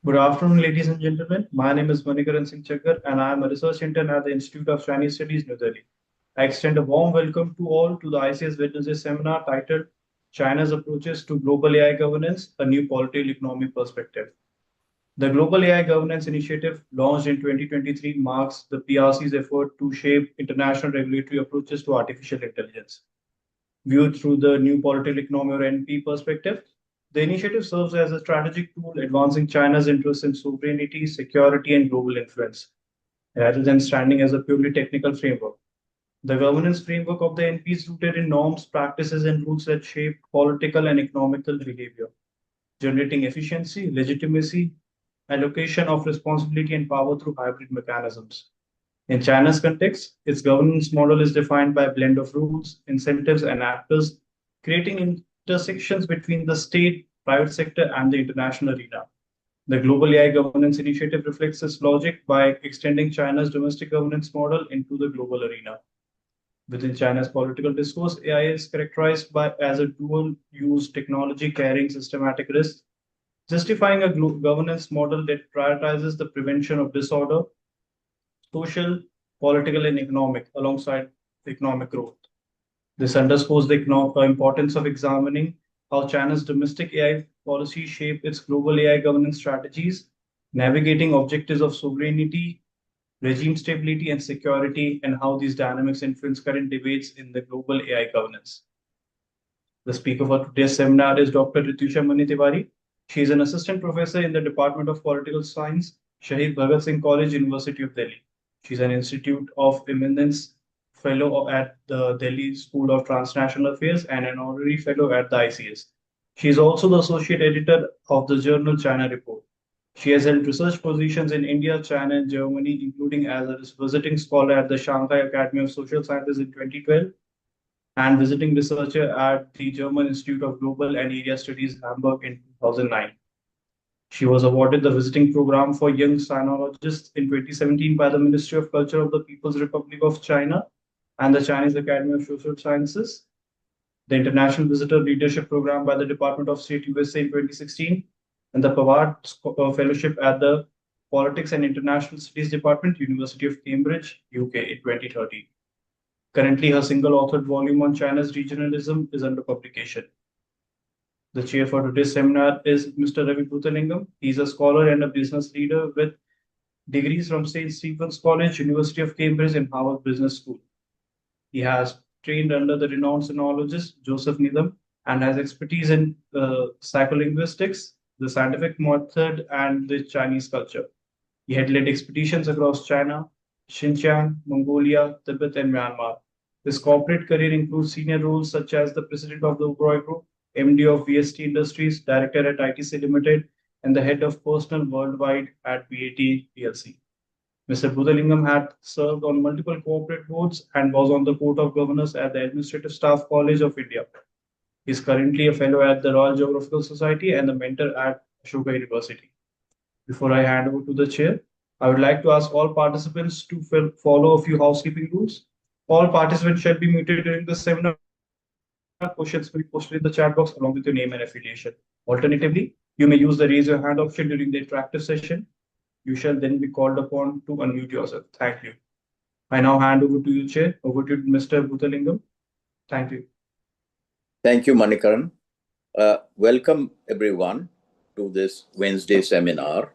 Good afternoon, ladies and gentlemen. My name is Manikaran Singh Chakkar, and I am a research intern at the Institute of Chinese Studies, New Delhi. I extend a warm welcome to all to the ICS Wednesday seminar titled China's Approaches to Global AI Governance, a New Political Economy Perspective. The Global AI Governance Initiative, launched in 2023, marks the PRC's effort to shape international regulatory approaches to artificial intelligence. Viewed through the new political economy or NP perspective, the initiative serves as a strategic tool advancing China's interests in sovereignty, security, and global influence, rather than standing as a purely technical framework. The governance framework of the NP is rooted in norms, practices, and rules that shape political and economical behavior, generating efficiency, legitimacy, allocation of responsibility, and power through hybrid mechanisms. In China's context, its governance model is defined by a blend of rules, incentives, and actors, creating intersections between the state, private sector, and the international arena. The Global AI Governance Initiative reflects this logic by extending China's domestic governance model into the global arena. Within China's political discourse, AI is characterized by as a dual-use technology carrying systematic risks, justifying a governance model that prioritizes the prevention of disorder, social, political, and economic alongside economic growth. This underscores the importance of examining how China's domestic AI policy shape its global AI governance strategies, navigating objectives of sovereignty, regime stability, and security, and how these dynamics influence current debates in the global AI governance. The speaker for today's seminar is Dr. Ritusha Mani Tiwari. She is an assistant professor in the Department of Political Science, Shahid Bhagat Singh College, University of Delhi. She is an Institute of Eminence Fellow at the Delhi School of Transnational Affairs and an honorary fellow at the ICS. She is also the associate editor of the journal China Report. She has held research positions in India, China, and Germany, including as a visiting scholar at the Shanghai Academy of Social Sciences in 2012 and visiting researcher at the German Institute of Global and Area Studies, Hamburg, in 2009. She was awarded the visiting program for young sinologists in 2017 by the Ministry of Culture of the People's Republic of China and the Chinese Academy of Social Sciences, the International Visitor Leadership Program by the Department of State USA in 2016, and the Pavard Fellowship at the Politics and International Studies Department, University of Cambridge, UK, in 2013. Currently, her single-authored volume on China's regionalism is under publication. The chair for today's seminar is Mr. Ravi Bhutalingam. He's a scholar and a business leader with degrees from St. Stephen's College, University of Cambridge, and Harvard Business School. He has trained under the renowned sinologist Joseph Needham and has expertise in psycholinguistics, the scientific method, and the Chinese culture. He had led expeditions across China, Xinjiang, Mongolia, Tibet, and Myanmar. His corporate career includes senior roles such as the president of the Oberoi Group, MD of VST Industries, director at ITC Limited, and the head of personnel worldwide at BAT PLC. Mr. Bhutalingam had served on multiple corporate boards and was on the Court of Governors at the Administrative Staff College of India. He is currently a fellow at the Royal Geographical Society and a mentor at Ashoka University. Before I hand over to the chair, I would like to ask all participants to follow a few housekeeping rules. All participants shall be muted during the seminar. Questions will be posted in the chat box along with your name and affiliation. Alternatively, you may use the raise your hand option during the interactive session. You shall then be called upon to unmute yourself. Thank you. I now hand over to you, Chair. Over to Mr. Bhutalingam. Thank you. Thank you, Manikaran. Welcome, everyone, to this Wednesday seminar.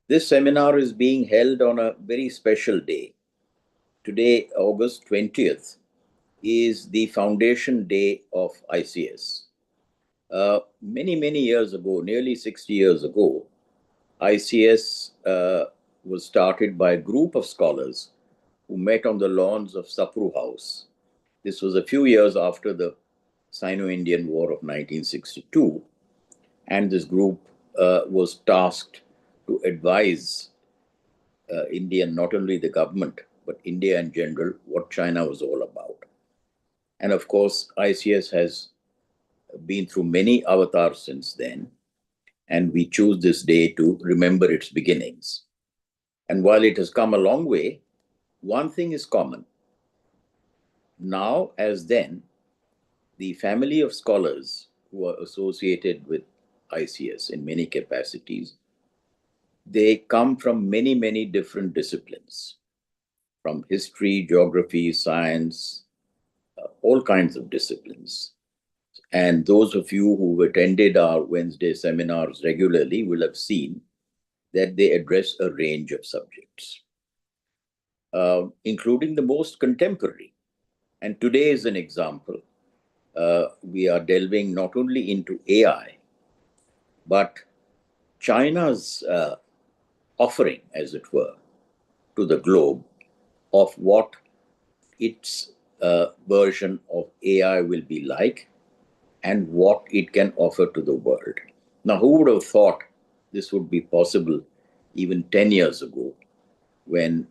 This seminar is being held on a very special day. Today, August 20th, is the foundation day of ICS. Many years ago, nearly 60 years ago, ICS was started by a group of scholars who met on the lawns of Sapru House. This was a few years after the Sino-Indian War of 1962, and this group was tasked to advise India, not only the government, but India in general, what China was all about. And of course, ICS has been through many avatars since then, and we choose this day to remember its beginnings. And while it has come a long way, one thing is common. Now, as then, the family of scholars who are associated with ICS in many capacities they come from many, many different disciplines, from history, geography, science, all kinds of disciplines. And those of you who've attended our Wednesday seminars regularly will have seen that they address a range of subjects, including the most contemporary. And today is an example. We are delving not only into AI, but China's offering, as it were, to the globe of what its version of AI will be like and what it can offer to the world. Now, who would have thought this would be possible even 10 years ago when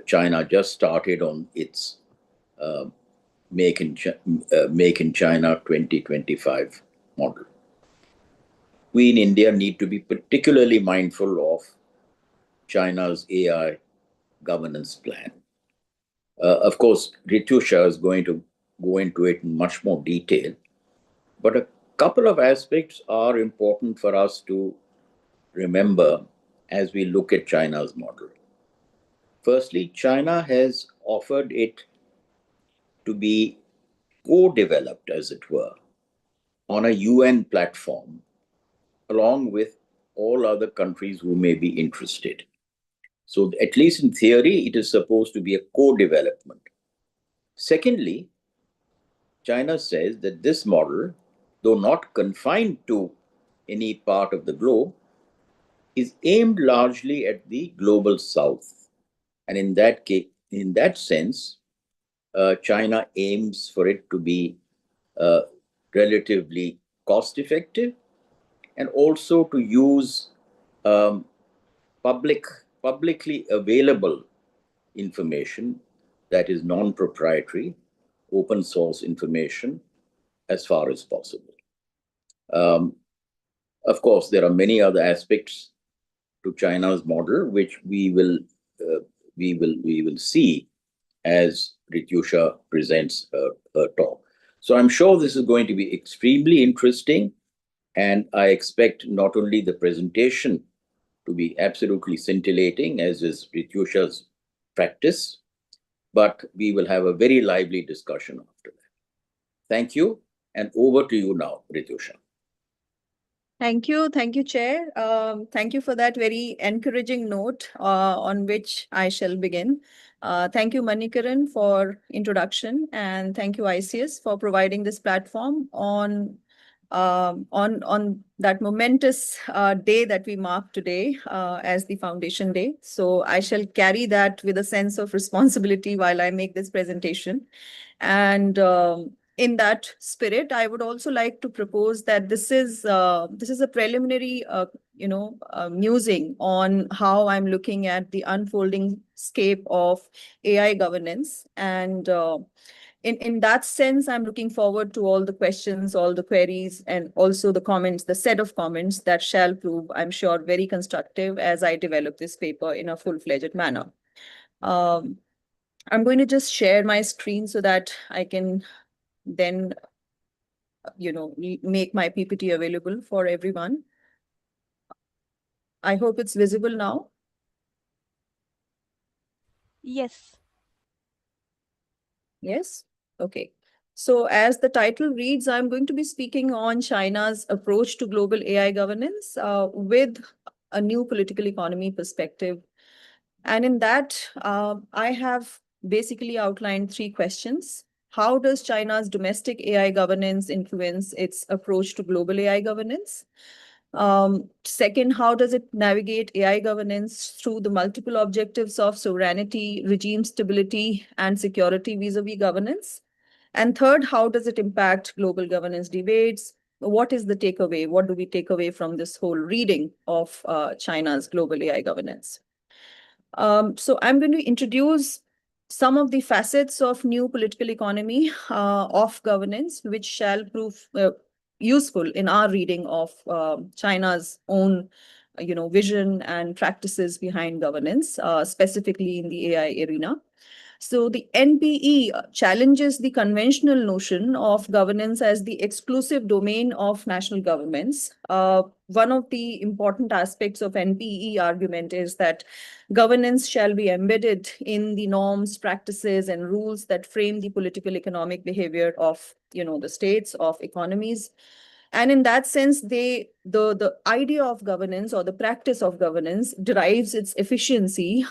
China just started on its Make in China 2025 model? We in India need to be particularly mindful of China's AI governance plan. Of course, Ritusha is going to go into it in much more detail, but a couple of aspects are important for us to remember as we look at China's model. Firstly, China has offered it to be co-developed, as it were, on a UN platform, along with all other countries who may be interested. So at least in theory, it is supposed to be a co-development. Secondly, China says that this model, though not confined to any part of the globe, is aimed largely at the global south. And in that sense, China aims for it to be relatively cost effective and also to use publicly available information that is non-proprietary, open source information as far as possible. Of course, there are many other aspects to China's model which we will see as Ritusha presents her talk. So I'm sure this is going to be extremely interesting, and I expect not only the presentation to be absolutely scintillating, as is Ritusha's practice, but we will have a very lively discussion after that. Thank you, and over to you now, Ritusha. Thank you, Chair. Thank you for that very encouraging note on which I shall begin. Thank you, Manikaran, for introduction, and thank you, ICS, for providing this platform on that momentous day that we mark today as the Foundation Day. So I shall carry that with a sense of responsibility while I make this presentation. And in that spirit, I would also like to propose that this is a preliminary, musing on how I'm looking at the unfolding scape of AI governance. And in that sense, I'm looking forward to all the questions, all the queries, and also the comments, the set of comments that shall prove, I'm sure, very constructive as I develop this paper in a full-fledged manner. I'm going to just share my screen so that I can then, make my PPT available for everyone. I hope it's visible now. Yes. Yes? Okay. So as the title reads, I'm going to be speaking on China's approach to global AI governance with a new political economy perspective. And in that, I have basically outlined 3 questions. How does China's domestic AI governance influence its approach to global AI governance? Second, how does it navigate AI governance through the multiple objectives of sovereignty, regime stability, and security vis-a-vis governance? And third, how does it impact global governance debates? What is the takeaway? What do we take away from this whole reading of China's global AI governance? So I'm going to introduce some of the facets of new political economy of governance, which shall prove useful in our reading of China's own, vision and practices behind governance, specifically in the AI arena. So the NPE challenges the conventional notion of governance as the exclusive domain of national governments. One of the important aspects of NPE argument is that governance shall be embedded in the norms, practices, and rules that frame the political economic behavior of the states, of economies. And in that sense, the idea of governance or the practice of governance derives its efficiency,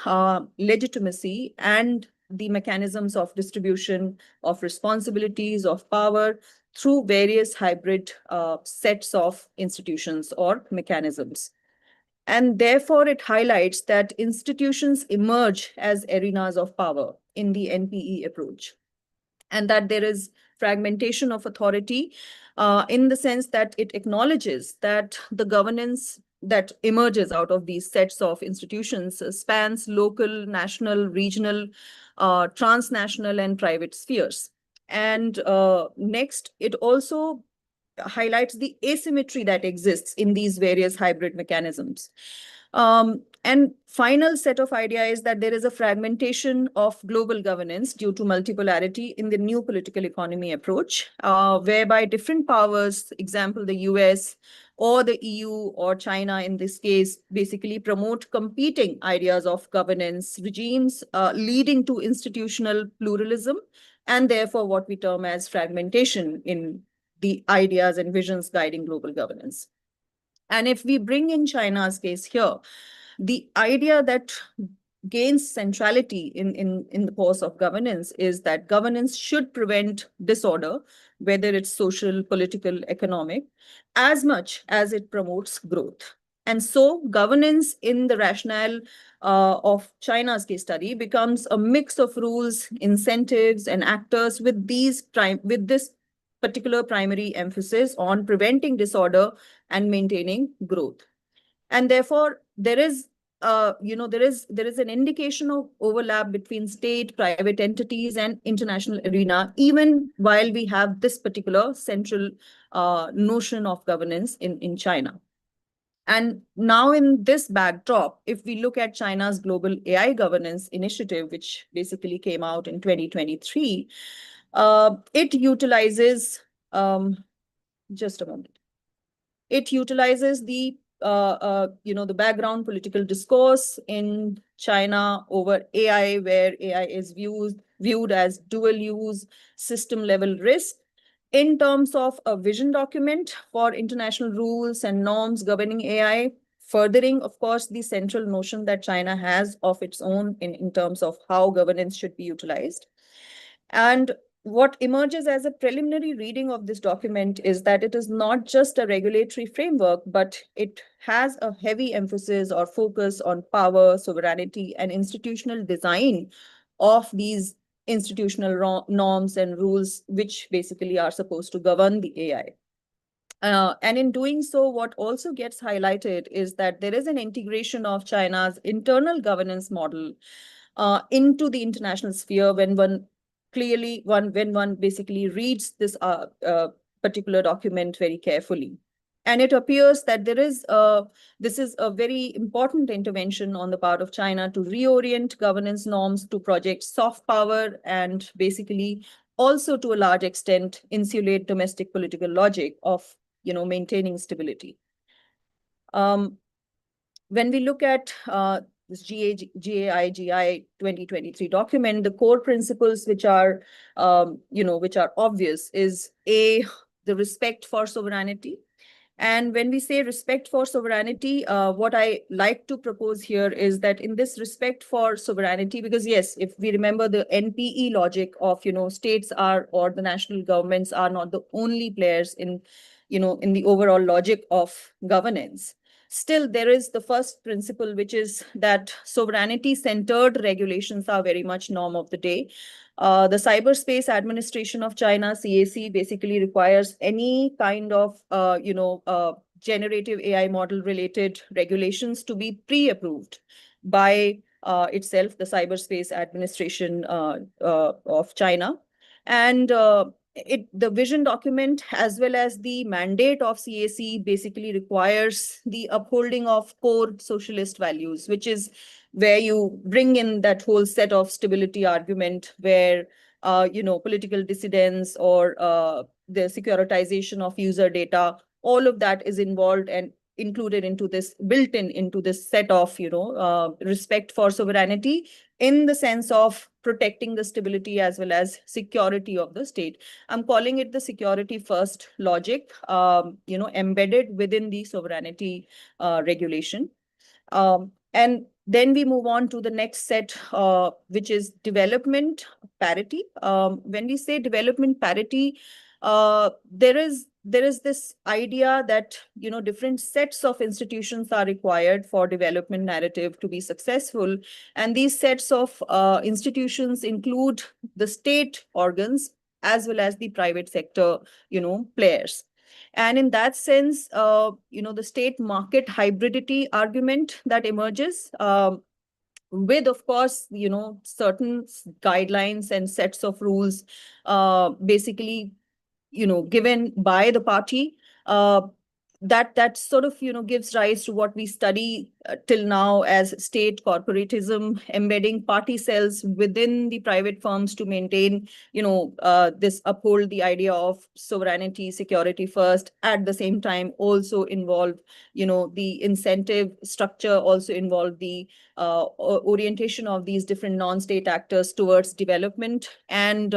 legitimacy, and the mechanisms of distribution of responsibilities, of power through various hybrid sets of institutions or mechanisms. And therefore, it highlights that institutions emerge as arenas of power in the NPE approach, and that there is fragmentation of authority in the sense that it acknowledges that the governance that emerges out of these sets of institutions spans local, national, regional, transnational, and private spheres. And next, it also highlights the asymmetry that exists in these various hybrid mechanisms. And final set of idea is that there is a fragmentation of global governance due to multipolarity in the new political economy approach, whereby different powers, example, the US or the EU or China in this case, basically promote competing ideas of governance regimes, leading to institutional pluralism, and therefore what we term as fragmentation in the ideas and visions guiding global governance. And if we bring in China's case here, the idea that gains centrality in the course of governance is that governance should prevent disorder, whether it's social, political, economic, as much as it promotes growth. And so governance in the rationale of China's case study becomes a mix of rules, incentives, and actors with this particular primary emphasis on preventing disorder and maintaining growth. And therefore, there is an indication of overlap between state, private entities, and international arena, even while we have this particular central notion of governance in China. And now in this backdrop, if we look at China's Global AI Governance Initiative, which basically came out in 2023, it utilizes, just a moment. It utilizes the background political discourse in China over AI, where AI is viewed as dual use, system level risk, in terms of a vision document for international rules and norms governing AI, furthering, of course, the central notion that China has of its own in terms of how governance should be utilized. And what emerges as a preliminary reading of this document is that it is not just a regulatory framework, but it has a heavy emphasis or focus on power, sovereignty, and institutional design of these institutional norms and rules, which basically are supposed to govern the AI. And in doing so, what also gets highlighted is that there is an integration of China's internal governance model into the international sphere when one basically reads this particular document very carefully. And it appears that this is a very important intervention on the part of China to reorient governance norms to project soft power and basically also to a large extent insulate domestic political logic of maintaining stability. When we look at this GAIGI 2023 document, the core principles which are obvious is the respect for sovereignty. And when we say respect for sovereignty, what I like to propose here is that in this respect for sovereignty, because yes, if we remember the NPE logic of, states are, or the national governments are not the only players in the overall logic of governance. Still, there is the first principle, which is that sovereignty-centered regulations are very much norm of the day. The Cyberspace Administration of China, CAC, basically requires any kind of, generative AI model-related regulations to be pre-approved by itself, the Cyberspace Administration of China. And the vision document as well as the mandate of CAC basically requires the upholding of core socialist values, which is where you bring in that whole set of stability argument where political dissidents or the securitization of user data, all of that is involved and included into this, built in into this set of respect for sovereignty in the sense of protecting the stability as well as security of the state. I'm calling it the security first logic, embedded within the sovereignty regulation. And then we move on to the next set, which is development parity. When we say development parity, there is this idea that different sets of institutions are required for development narrative to be successful, and these sets of institutions include the state organs as well as the private sector players. And in that sense, the state market hybridity argument that emerges, with, of course, certain guidelines and sets of rules, basically, given by the party, that sort of, gives rise to what we study till now as state corporatism, embedding party cells within the private firms to maintain, this uphold the idea of sovereignty, security first, at the same time also involve, the incentive structure, also involve the orientation of these different non-state actors towards development, and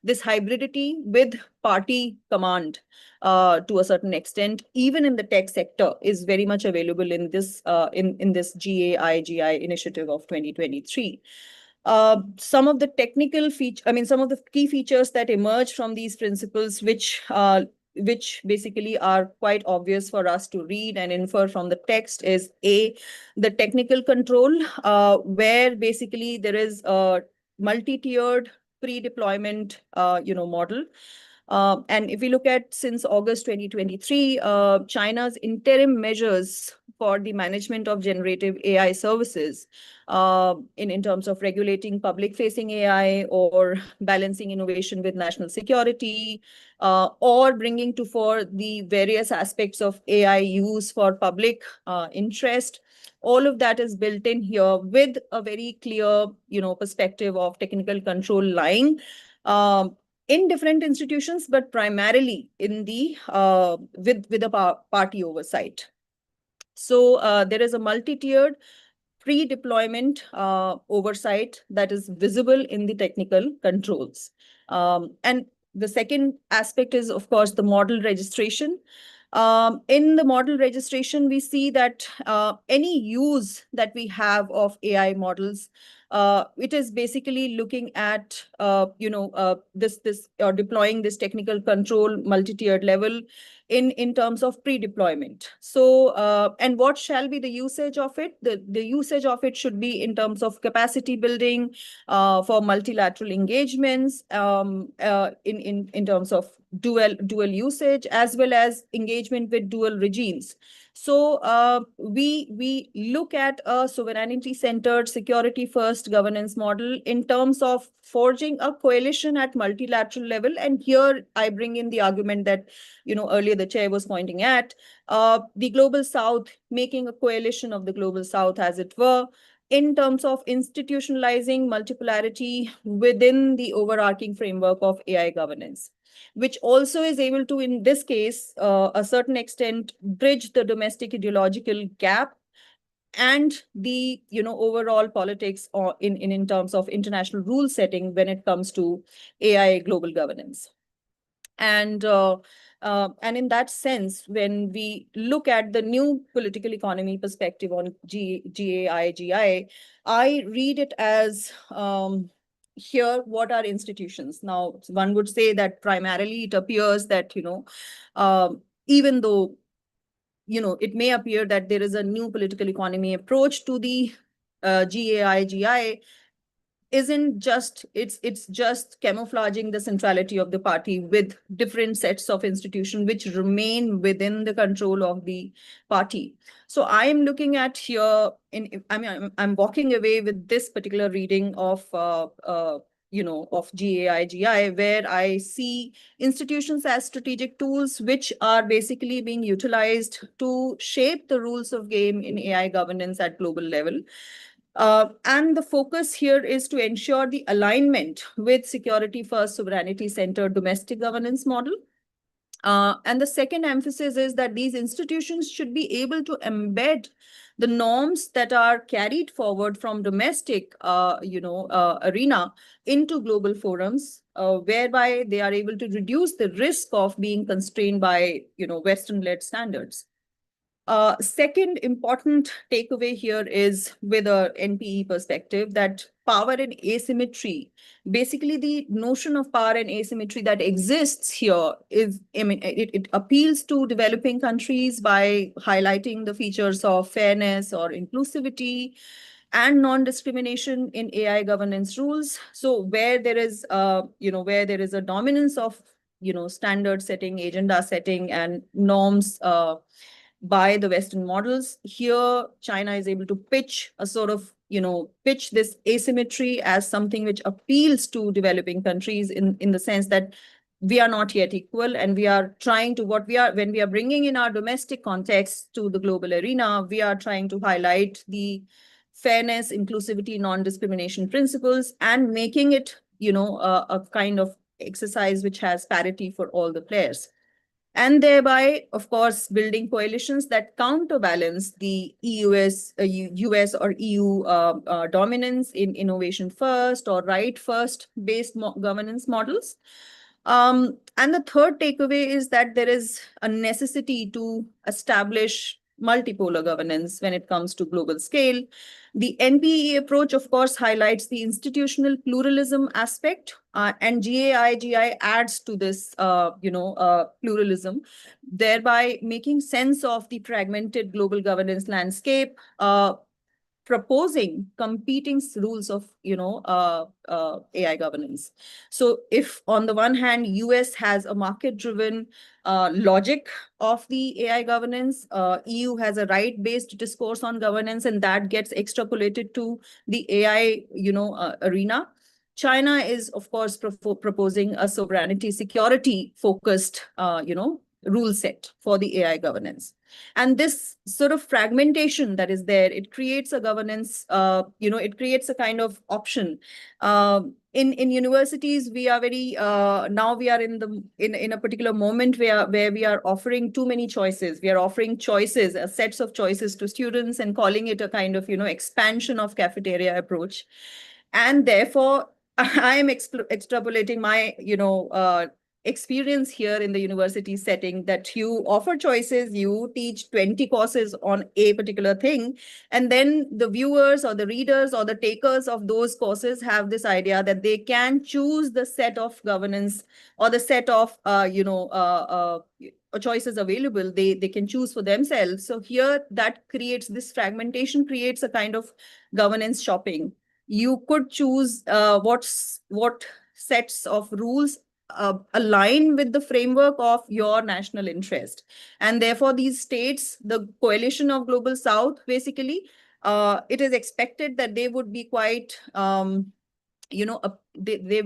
this hybridity with party command to a certain extent, even in the tech sector, is very much available in this in this GAIGI initiative of 2023. Some of the technical some of the key features that emerge from these principles, which basically are quite obvious for us to read and infer from the text, is the technical control, where basically there is a multi-tiered pre-deployment model. And if we look at since August 2023, China's interim measures for the management of generative AI services, in terms of regulating public-facing AI or balancing innovation with national security, or bringing to fore the various aspects of AI use for public interest. All of that is built in here with a very clear, perspective of technical control lying in different institutions, but primarily in the with a party oversight. So there is a multi-tiered pre-deployment oversight that is visible in the technical controls. And the second aspect is, of course, the model registration. In the model registration, we see that any use that we have of AI models, it is basically looking at deploying this technical control multi-tiered level in terms of pre-deployment. So, and what shall be the usage of it? The usage of it should be in terms of capacity building for multilateral engagements, in terms of dual usage, as well as engagement with dual regimes. So we look at a sovereignty-centered, security-first governance model in terms of forging a coalition at multilateral level. And here I bring in the argument that earlier the chair was pointing at, the Global South, making a coalition of the Global South, as it were, in terms of institutionalizing multipolarity within the overarching framework of AI governance, which also is able to, in this case, a certain extent, bridge the domestic ideological gap and the overall politics in terms of international rule setting when it comes to AI global governance. And in that sense, when we look at the new political economy perspective on GAIGI, I read it as here, what are institutions? Now, one would say that primarily it appears that, even though, it may appear that there is a new political economy approach to the GAIGI, isn't just, it's just camouflaging the centrality of the party with different sets of institutions which remain within the control of the party. So I am looking at here, I'm walking away with this particular reading of of GAIGI, where I see institutions as strategic tools which are basically being utilized to shape the rules of game in AI governance at global level. And the focus here is to ensure the alignment with security first, sovereignty centered domestic governance model. And the second emphasis is that these institutions should be able to embed the norms that are carried forward from domestic, arena into global forums, whereby they are able to reduce the risk of being constrained by, Western-led standards. Second important takeaway here is with a NPE perspective that power and asymmetry, basically the notion of power and asymmetry that exists here is, it appeals to developing countries by highlighting the features of fairness or inclusivity and non-discrimination in AI governance rules. So where there is, where there is a dominance of, standard setting, agenda setting, and norms, by the Western models. Here, China is able to pitch a sort of, pitch this asymmetry as something which appeals to developing countries in the sense that we are not yet equal, and we are trying to when we are bringing in our domestic context to the global arena, we are trying to highlight the fairness, inclusivity, non-discrimination principles and making it, a kind of exercise which has parity for all the players. And thereby, of course, building coalitions that counterbalance the US or EU dominance in innovation first or right first based governance models. And the third takeaway is that there is a necessity to establish multipolar governance when it comes to global scale. The NPE approach, of course, highlights the institutional pluralism aspect, and GAIGI adds to this, pluralism, thereby making sense of the fragmented global governance landscape, proposing competing rules of, AI governance. So if on the one hand, US has a market-driven logic of the AI governance, EU has a right-based discourse on governance, and that gets extrapolated to the AI, arena. China is, of course, proposing a sovereignty security focused, rule set for the AI governance. And this sort of fragmentation that is there, it creates a governance, it creates a kind of option. In universities, we are very, now we are in a particular moment where we are offering too many choices. We are offering choices, sets of choices to students and calling it a kind of, expansion of cafeteria approach. And therefore, I am extrapolating my, experience here in the university setting that you offer choices, you teach 20 courses on a particular thing, and then the viewers or the readers or the takers of those courses have this idea that they can choose the set of governance or the set of, choices available, they can choose for themselves. So here that creates this fragmentation, creates a kind of governance shopping. You could choose what sets of rules align with the framework of your national interest. And therefore, these states, the coalition of Global South, basically, it is expected that they would be quite, they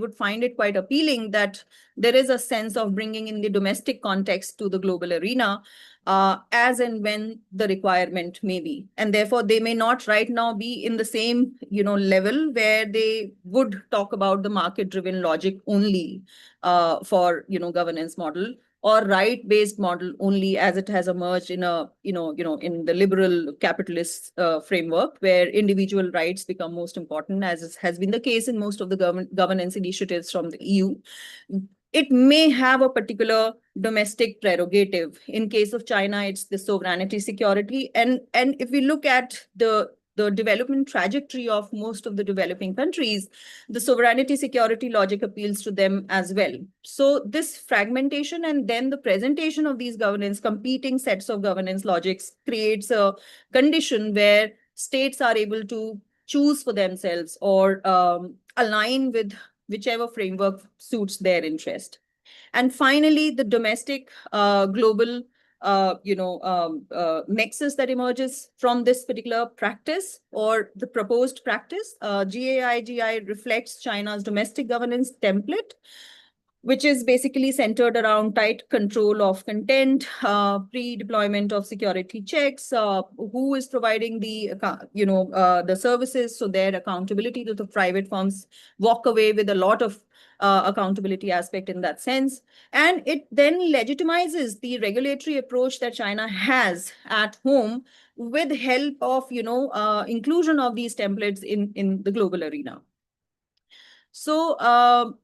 would find it quite appealing that there is a sense of bringing in the domestic context to the global arena, as and when the requirement may be. And therefore, they may not right now be in the same, level where they would talk about the market-driven logic only for, governance model, or right-based model only as it has emerged in a, in the liberal capitalist framework where individual rights become most important, as has been the case in most of the governance initiatives from the EU. It may have a particular domestic prerogative. In case of China, it's the sovereignty security. And if we look at the development trajectory of most of the developing countries, the sovereignty security logic appeals to them as well. So this fragmentation and then the presentation of these competing sets of governance logics creates a condition where states are able to choose for themselves or align with whichever framework suits their interest. And finally, the domestic global nexus that emerges from this particular practice or the proposed practice. GAIGI reflects China's domestic governance template, which is basically centered around tight control of content, pre-deployment of security checks, who is providing the services, so their accountability to the private firms walk away with a lot of accountability aspect in that sense. And it then legitimizes the regulatory approach that China has at home with help of, inclusion of these templates in the global arena. So,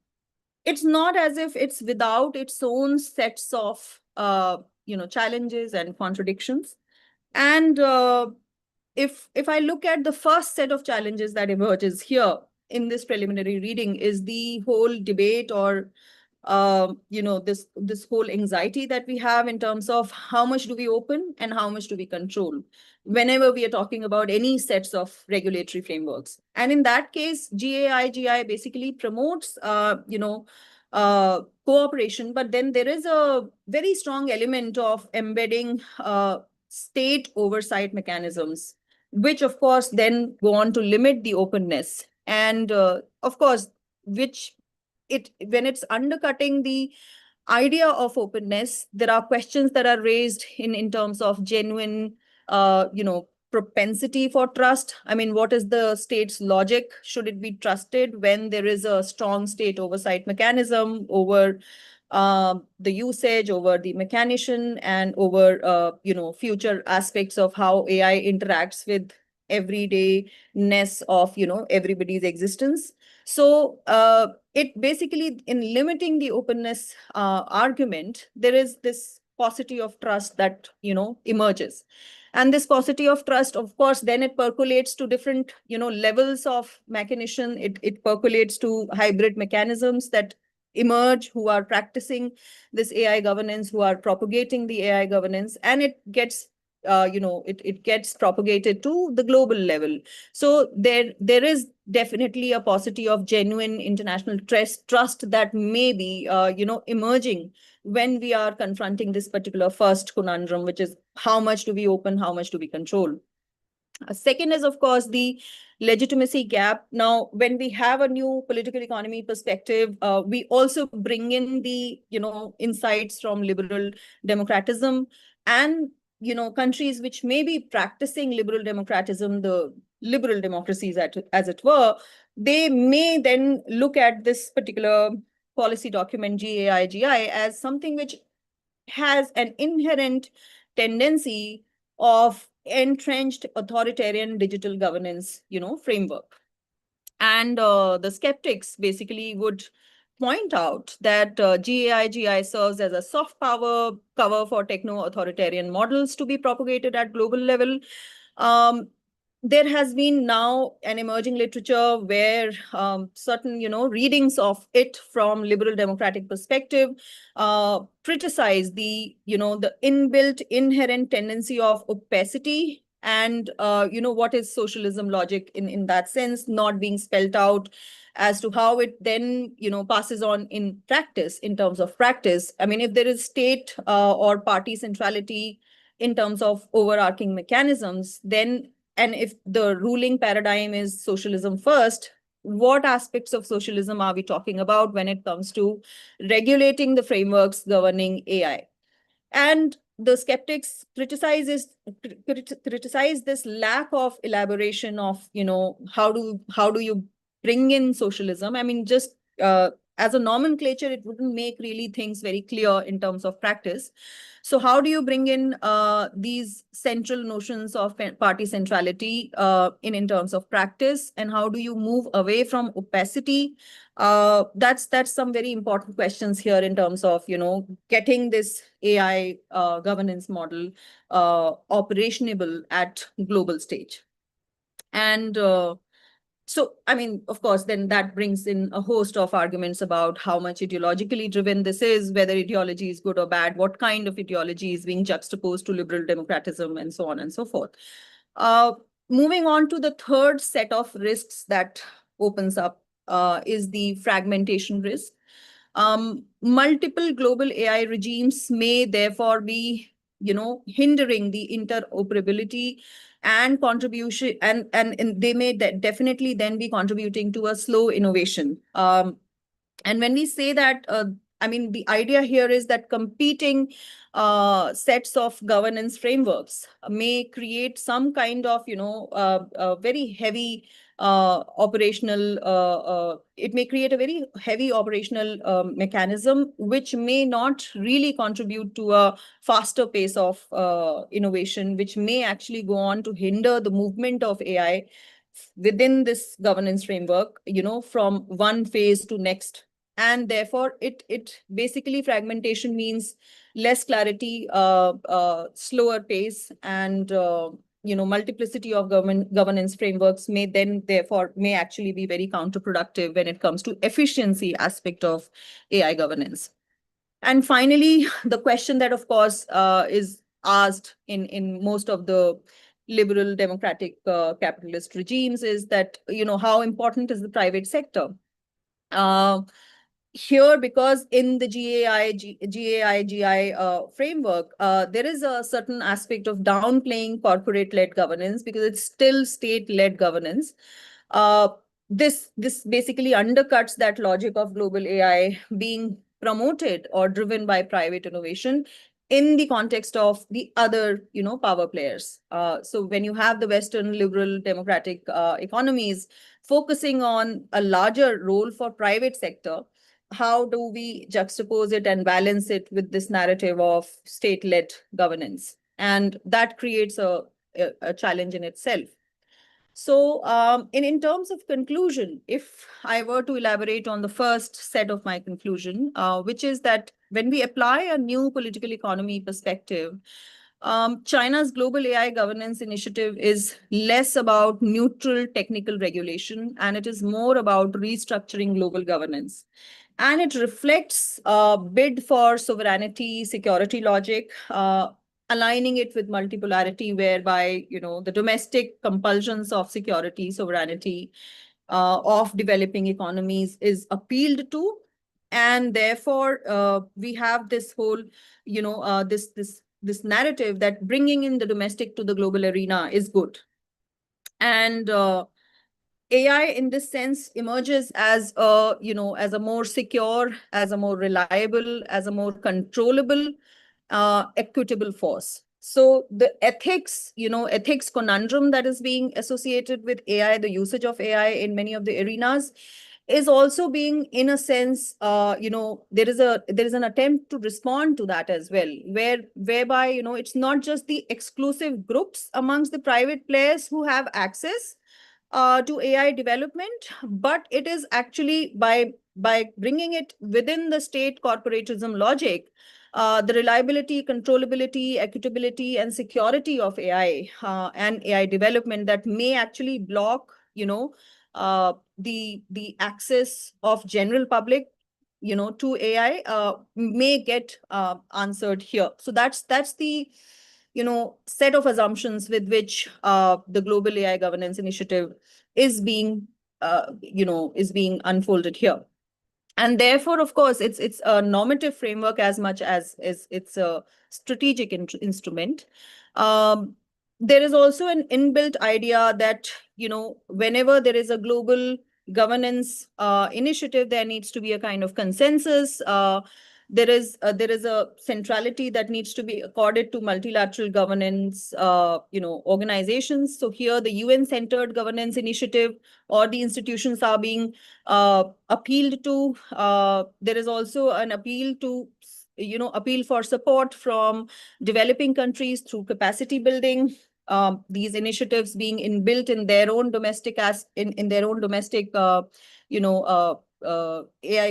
it's not as if it's without its own sets of challenges and contradictions. And if I look at the first set of challenges that emerges here in this preliminary reading is the whole debate or this whole anxiety that we have in terms of how much do we open and how much do we control whenever we are talking about any sets of regulatory frameworks. And in that case, GAIGI basically promotes cooperation, but then there is a very strong element of embedding state oversight mechanisms, which of course then go on to limit the openness. And of course, when it's undercutting the idea of openness, there are questions that are raised in terms of genuine, propensity for trust. I mean, what is the state's logic? Should it be trusted when there is a strong state oversight mechanism over the usage, over the mechanician, and over future aspects of how AI interacts with everydayness of everybody's existence? So it basically, in limiting the openness argument, there is this paucity of trust that emerges. And this paucity of trust, of course, then it percolates to different levels of mechanician. It percolates to hybrid mechanisms that emerge, who are practicing this AI governance, who are propagating the AI governance, and it gets it gets propagated to the global level. So there is definitely a paucity of genuine international trust that may be emerging when we are confronting this particular first conundrum, which is how much do we open, how much do we control. Second is, of course, the legitimacy gap. Now, when we have a new political economy perspective, we also bring in the insights from liberal democratism, and countries which may be practicing liberal democratism, the liberal democracies as it were, they may then look at this particular policy document GAIGI as something which has an inherent tendency of entrenched authoritarian digital governance framework. And the skeptics basically would point out that GAIGI serves as a soft power cover for techno-authoritarian models to be propagated at global level. There has been now an emerging literature where certain readings of it from liberal democratic perspective criticize the the inbuilt inherent tendency of opacity and what is socialism logic in that sense, not being spelled out as to how it then passes on in practice. In terms of practice, I mean, if there is state or party centrality in terms of overarching mechanisms, then, and if the ruling paradigm is socialism first, what aspects of socialism are we talking about when it comes to regulating the frameworks governing AI? And the skeptics criticize this lack of elaboration of how do you bring in socialism. I mean, just as a nomenclature, it wouldn't make really things very clear in terms of practice. So how do you bring in these central notions of party centrality in terms of practice, and how do you move away from opacity? That's some very important questions here in terms of getting this AI governance model operationable at global stage. And so, I mean, of course, then that brings in a host of arguments about how much ideologically driven this is, whether ideology is good or bad, what kind of ideology is being juxtaposed to liberal democratism, and so on and so forth. Moving on to the third set of risks that opens up is the fragmentation risk. Multiple global AI regimes may therefore be hindering the interoperability and contribution, and they may definitely then be contributing to a slow innovation. And when we say that, I mean, the idea here is that competing sets of governance frameworks may create some kind of, very heavy operational, it may create a very heavy operational mechanism, which may not really contribute to a faster pace of innovation, which may actually go on to hinder the movement of AI within this governance framework, from one phase to next. And therefore, it basically, fragmentation means less clarity, slower pace, and multiplicity of governance frameworks may then therefore may actually be very counterproductive when it comes to efficiency aspect of AI governance. And finally, the question that, of course, is asked in most of the liberal democratic capitalist regimes is that, how important is the private sector? Here, because in the GAIGI framework, there is a certain aspect of downplaying corporate-led governance because it's still state-led governance. This basically undercuts that logic of global AI being promoted or driven by private innovation in the context of the other, power players. So when you have the Western liberal democratic economies focusing on a larger role for private sector, how do we juxtapose it and balance it with this narrative of state-led governance? And that creates a challenge in itself. So in terms of conclusion, if I were to elaborate on the first set of my conclusion, which is that when we apply a new political economy perspective, China's global AI governance initiative is less about neutral technical regulation, and it is more about restructuring global governance. And it reflects a bid for sovereignty, security logic, aligning it with multipolarity, whereby, the domestic compulsions of security, sovereignty of developing economies is appealed to. And therefore, we have this whole, this narrative that bringing in the domestic to the global arena is good. And AI in this sense emerges as a, as a more secure, as a more reliable, as a more controllable, equitable force. So the ethics, ethics conundrum that is being associated with AI, the usage of AI in many of the arenas, is also being, in a sense, there is an attempt to respond to that as well, whereby, it's not just the exclusive groups amongst the private players who have access to AI development, but it is actually by bringing it within the state corporatism logic, the reliability, controllability, equitability, and security of AI and AI development that may actually block, the access of general public, to AI may get answered here. So that's the set of assumptions with which the global AI governance initiative is being unfolded here. And therefore, of course, it's a normative framework as much as it's a strategic instrument. There is also an inbuilt idea that, whenever there is a global governance initiative, there needs to be a kind of consensus. There is a centrality that needs to be accorded to multilateral governance, organizations. So here, the UN-centered governance initiative or the institutions are being appealed to. There is also an appeal to, appeal for support from developing countries through capacity building. These initiatives being inbuilt in their own domestic AI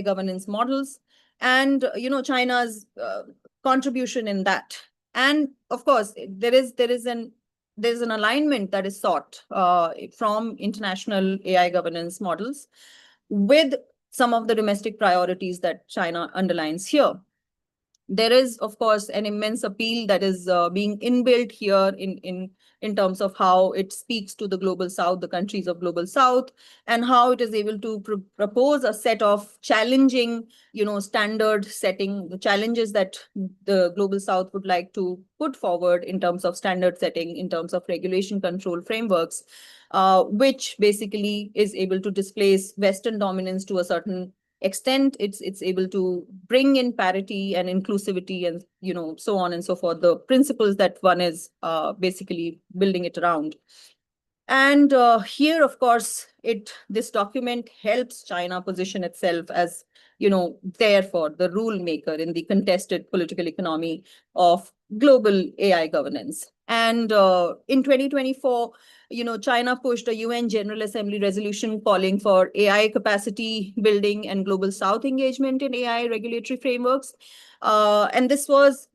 governance models, and China's contribution in that. And of course, there's an alignment that is sought from international AI governance models with some of the domestic priorities that China underlines here. There is, of course, an immense appeal that is being inbuilt here in terms of how it speaks to the global south, the countries of global south, and how it is able to propose a set of challenging, standard setting, the challenges that the global south would like to put forward in terms of standard setting, in terms of regulation control frameworks, which basically is able to displace Western dominance to a certain extent. It's able to bring in parity and inclusivity and so on and so forth, the principles that one is basically building it around. And here, of course, this document helps China position itself as, therefore, the rule maker in the contested political economy of global AI governance. And in 2024, China pushed a UN General Assembly resolution calling for AI capacity building and global South engagement in AI regulatory frameworks. And this was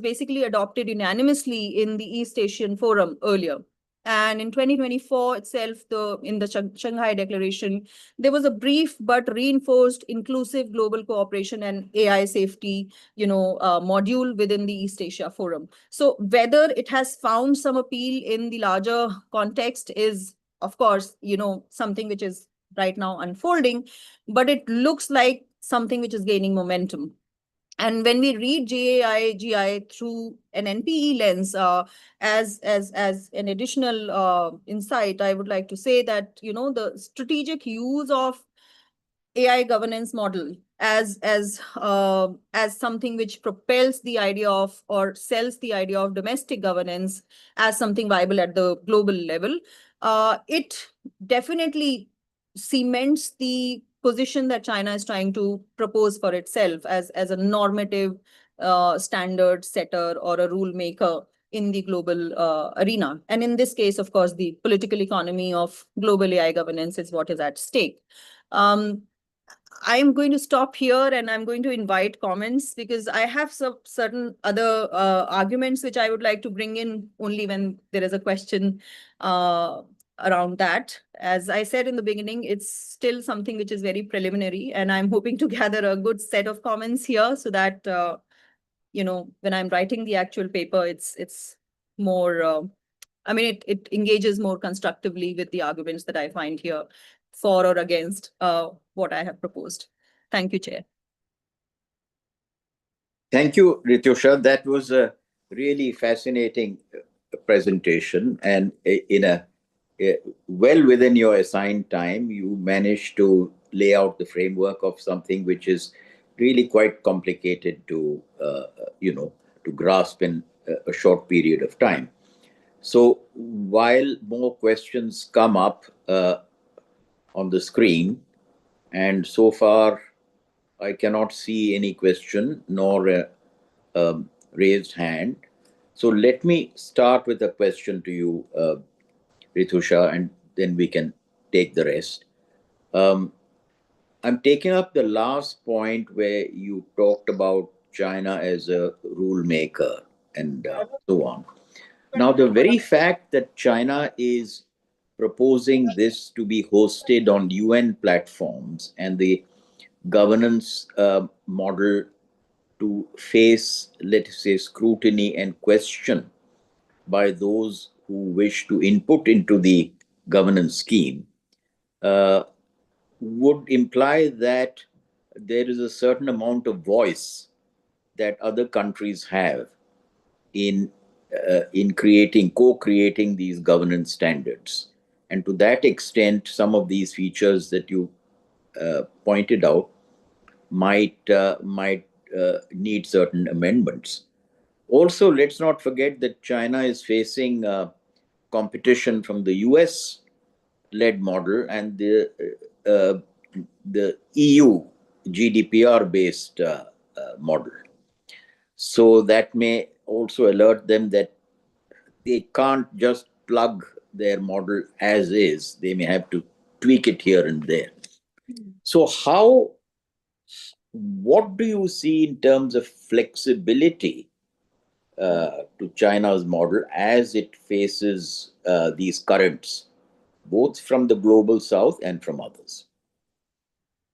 basically adopted unanimously in the East Asian Forum earlier. And in 2024 itself, in the Shanghai Declaration, there was a brief but reinforced inclusive global cooperation and AI safety, module within the East Asia Forum. So whether it has found some appeal in the larger context is, of course, something which is right now unfolding, but it looks like something which is gaining momentum. And when we read GAIGI through an NPE lens, as an additional insight, I would like to say that the strategic use of AI governance model as something which propels the idea of or sells the idea of domestic governance as something viable at the global level, it definitely cements the position that China is trying to propose for itself as a normative standard setter or a rule maker in the global arena. And in this case, of course, the political economy of global AI governance is what is at stake. I'm going to stop here and I'm going to invite comments because I have some certain other arguments which I would like to bring in only when there is a question around that. As I said in the beginning, it's still something which is very preliminary, and I'm hoping to gather a good set of comments here so that, when I'm writing the actual paper, it's more, it engages more constructively with the arguments that I find here for or against what I have proposed. Thank you, Chair. Thank you, Ritusha. That was a really fascinating presentation, and well within your assigned time, you managed to lay out the framework of something which is really quite complicated to grasp in a short period of time. So while more questions come up on the screen, and so far I cannot see any question nor a raised hand. So let me start with a question to you, Ritusha, and then we can take the rest. I'm taking up the last point where you talked about China as a rule maker and so on. Now, the very fact that China is proposing this to be hosted on UN platforms and the governance model to face, let's say, scrutiny and question by those who wish to input into the governance scheme would imply that there is a certain amount of voice that other countries have in co-creating these governance standards. And to that extent, some of these features that you pointed out might need certain amendments. Also, let's not forget that China is facing competition from the US-led model and the EU GDPR-based model. So that may also alert them that they can't just plug their model as is. They may have to tweak it here and there. So what do you see in terms of flexibility to China's model as it faces these currents, both from the global south and from others?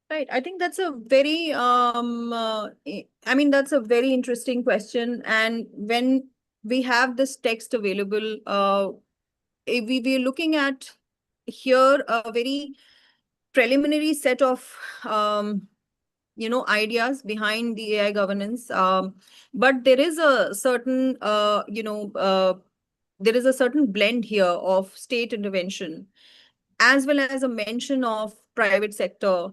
Right. I think that's a very, that's a very interesting question. And when we have this text available, we're looking at here a very preliminary set of, ideas behind the AI governance. But there is a certain, there is a certain blend here of state intervention as well as a mention of private sector,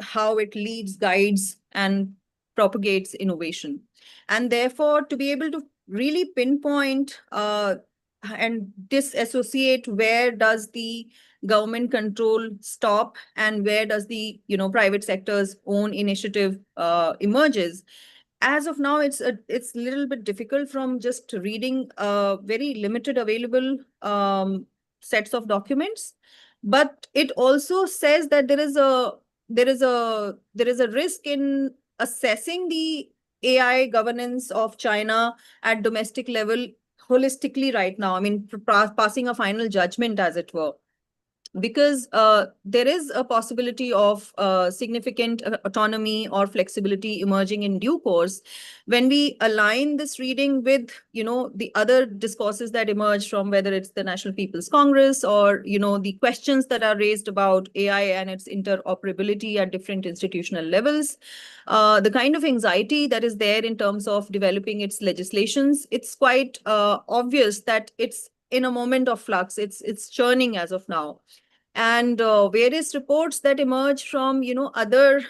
how it leads, guides, and propagates innovation. And therefore, to be able to really pinpoint and disassociate where does the government control stop and where does the private sector's own initiative emerges, as of now, it's a little bit difficult from just reading very limited available sets of documents. But it also says that there is a risk in assessing the AI governance of China at domestic level holistically right now. I mean, passing a final judgment, as it were, because there is a possibility of significant autonomy or flexibility emerging in due course when we align this reading with the other discourses that emerge from, whether it's the National People's Congress or the questions that are raised about AI and its interoperability at different institutional levels, the kind of anxiety that is there in terms of developing its legislations. It's quite obvious that it's in a moment of flux. It's churning as of now. And various reports that emerge from other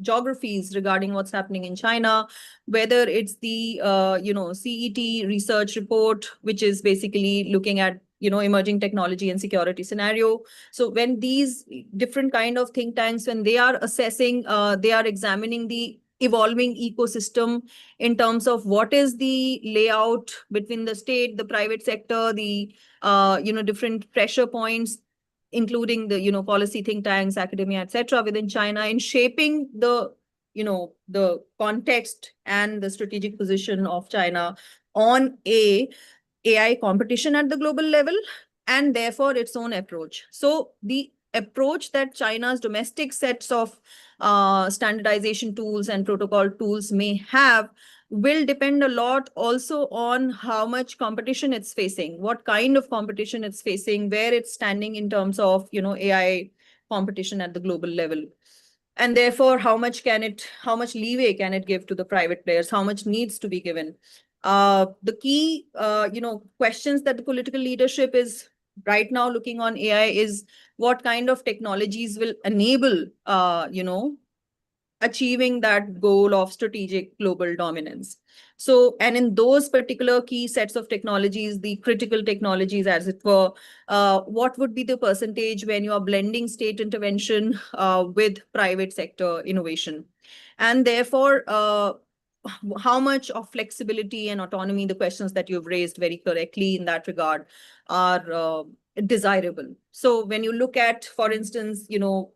geographies regarding what's happening in China, whether it's the CET research report, which is basically looking at emerging technology and security scenario. So when these different kind of think tanks, when they are assessing, they are examining the evolving ecosystem in terms of what is the layout between the state, the private sector, the different pressure points, including the policy think tanks, academia, etc., within China, in shaping the context and the strategic position of China on AI competition at the global level, and therefore its own approach. So the approach that China's domestic sets of standardization tools and protocol tools may have will depend a lot also on how much competition it's facing, what kind of competition it's facing, where it's standing in terms of AI competition at the global level. And therefore, how much leeway can it give to the private players? How much needs to be given? The key, questions that the political leadership is right now looking on AI is what kind of technologies will enable, achieving that goal of strategic global dominance. So, and in those particular key sets of technologies, the critical technologies, as it were, what would be the percentage when you are blending state intervention with private sector innovation? And therefore, how much of flexibility and autonomy, the questions that you've raised very correctly in that regard, are desirable. So when you look at, for instance,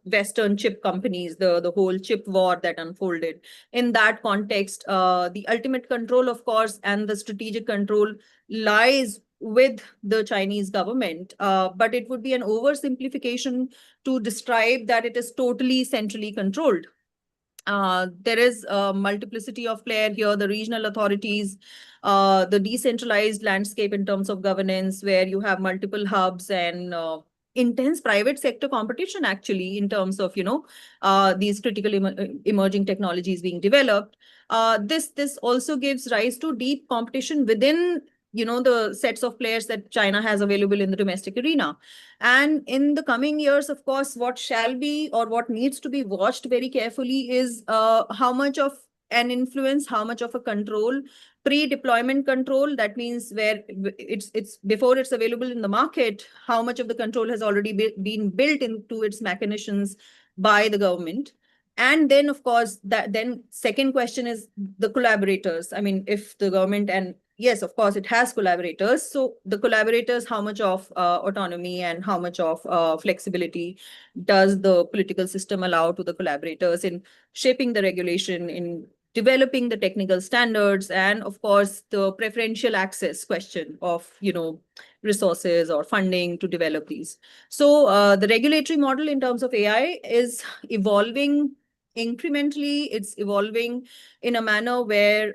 Western chip companies, the whole chip war that unfolded, in that context, the ultimate control, of course, and the strategic control lies with the Chinese government. But it would be an oversimplification to describe that it is totally centrally controlled. There is a multiplicity of players here, the regional authorities, the decentralized landscape in terms of governance, where you have multiple hubs and intense private sector competition, actually, in terms of these critical emerging technologies being developed. This also gives rise to deep competition within the sets of players that China has available in the domestic arena. And in the coming years, of course, what shall be or what needs to be watched very carefully is how much of an influence, how much of a control, pre-deployment control, that means where it's before it's available in the market, how much of the control has already been built into its mechanisms by the government. And then, of course, then second question is the collaborators. I mean, if the government, and yes, of course, it has collaborators. So the collaborators, how much of autonomy and how much of flexibility does the political system allow to the collaborators in shaping the regulation, in developing the technical standards, and of course the preferential access question of resources or funding to develop these. So the regulatory model in terms of AI is evolving incrementally. It's evolving in a manner where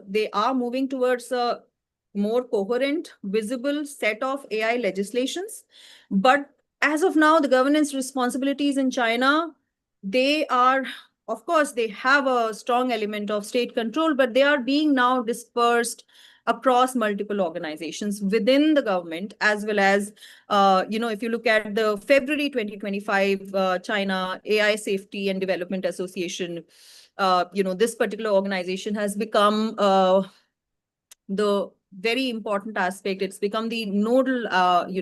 they are moving towards a more coherent, visible set of AI legislations. But as of now, the governance responsibilities in China, they are, of course, they have a strong element of state control, but they are being now dispersed across multiple organizations within the government, as well as, if you look at the February 2025 China AI Safety and Development Association, this particular organization has become the very important aspect. It's become the nodal,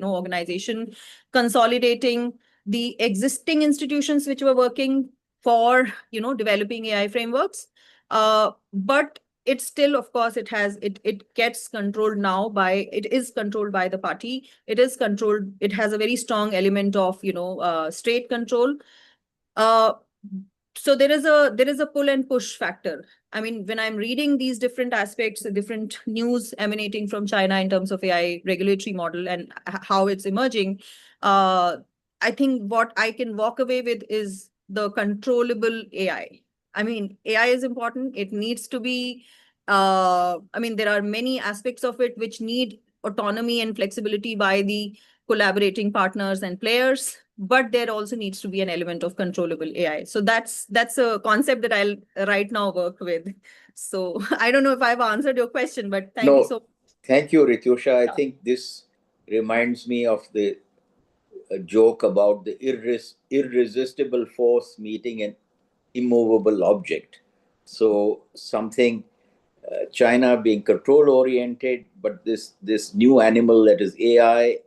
organization, consolidating the existing institutions which were working for, developing AI frameworks. But it's still, of course, it gets controlled now by, it is controlled by the party. It is controlled. It has a very strong element of, state control. So there is a pull and push factor. I mean, when I'm reading these different aspects, the different news emanating from China in terms of AI regulatory model and how it's emerging, I think what I can walk away with is the controllable AI. I mean, AI is important. It needs to be, there are many aspects of it which need autonomy and flexibility by the collaborating partners and players, but there also needs to be an element of controllable AI. So that's a concept that I'll right now work with. So I don't know if I've answered your question, but thank you so much. Thank you, Rityusha. I think this reminds me of the joke about the irresistible force meeting an immovable object. So something, China being control oriented, but this new animal that is AI,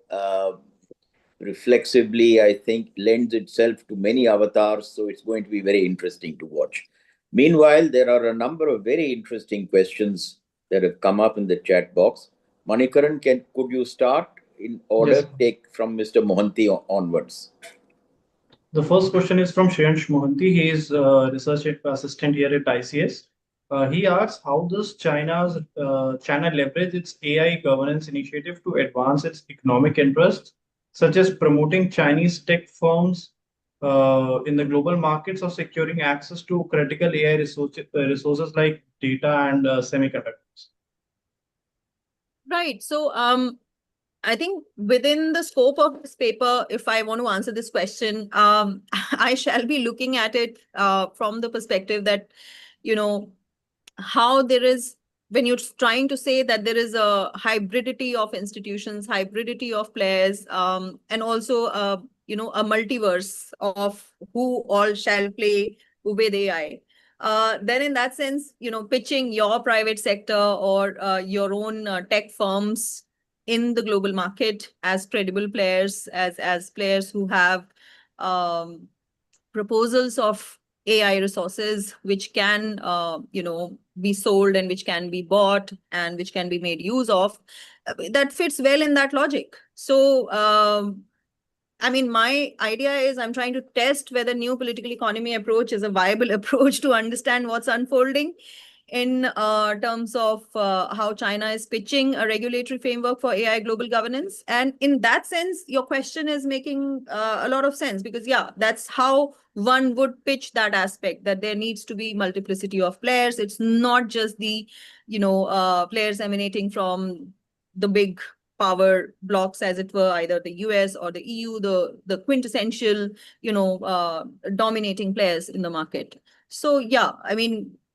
reflexively, I think, lends itself to many avatars. So it's going to be very interesting to watch. Meanwhile, there are a number of very interesting questions that have come up in the chat box. Manikaran, could you start in order? Yes. Take from Mr. Mohanty onwards. The first question is from Shreyansh Mohanty. He is a research assistant here at ICS. He asks, how does China leverage its AI governance initiative to advance its economic interests, such as promoting Chinese tech firms in the global markets or securing access to critical AI resources like data and semiconductors? Right. So I think within the scope of this paper, if I want to answer this question, I shall be looking at it from the perspective that, how there is, when you're trying to say that there is a hybridity of institutions, hybridity of players, and also, a multiverse of who all shall play with AI. Then in that sense, pitching your private sector or your own tech firms in the global market as credible players, as players who have proposals of AI resources which can, be sold and which can be bought and which can be made use of, that fits well in that logic. So, my idea is I'm trying to test whether new political economy approach is a viable approach to understand what's unfolding in terms of how China is pitching a regulatory framework for AI global governance. And in that sense, your question is making a lot of sense, because, that's how one would pitch that aspect, that there needs to be multiplicity of players. It's not just the, players emanating from the big power blocks, as it were, either the US or the EU, the quintessential, dominating players in the market. So,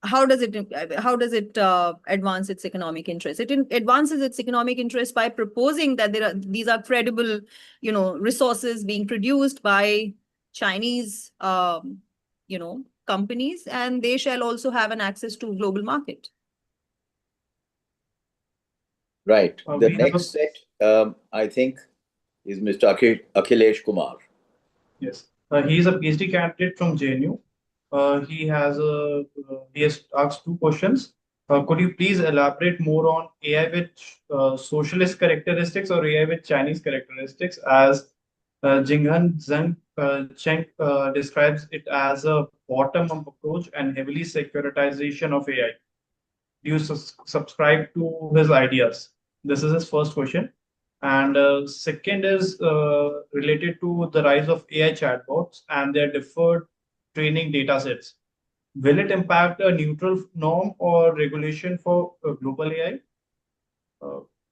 how does it advance its economic interest? It advances its economic interest by proposing that these are credible, resources being produced by Chinese, companies, and they shall also have an access to global market. Right. The next set, I think, is Mr. Akhilesh Kumar. Yes. He is a PhD candidate from JNU. He has asked two questions. Could you please elaborate more on AI with socialist characteristics or AI with Chinese characteristics, as Jinghan Zheng Cheng describes it as a bottom-up approach and heavily securitization of AI? Do you subscribe to his ideas? This is his first question. And second is related to the rise of AI chatbots and their deferred training data sets. Will it impact a neutral norm or regulation for global AI?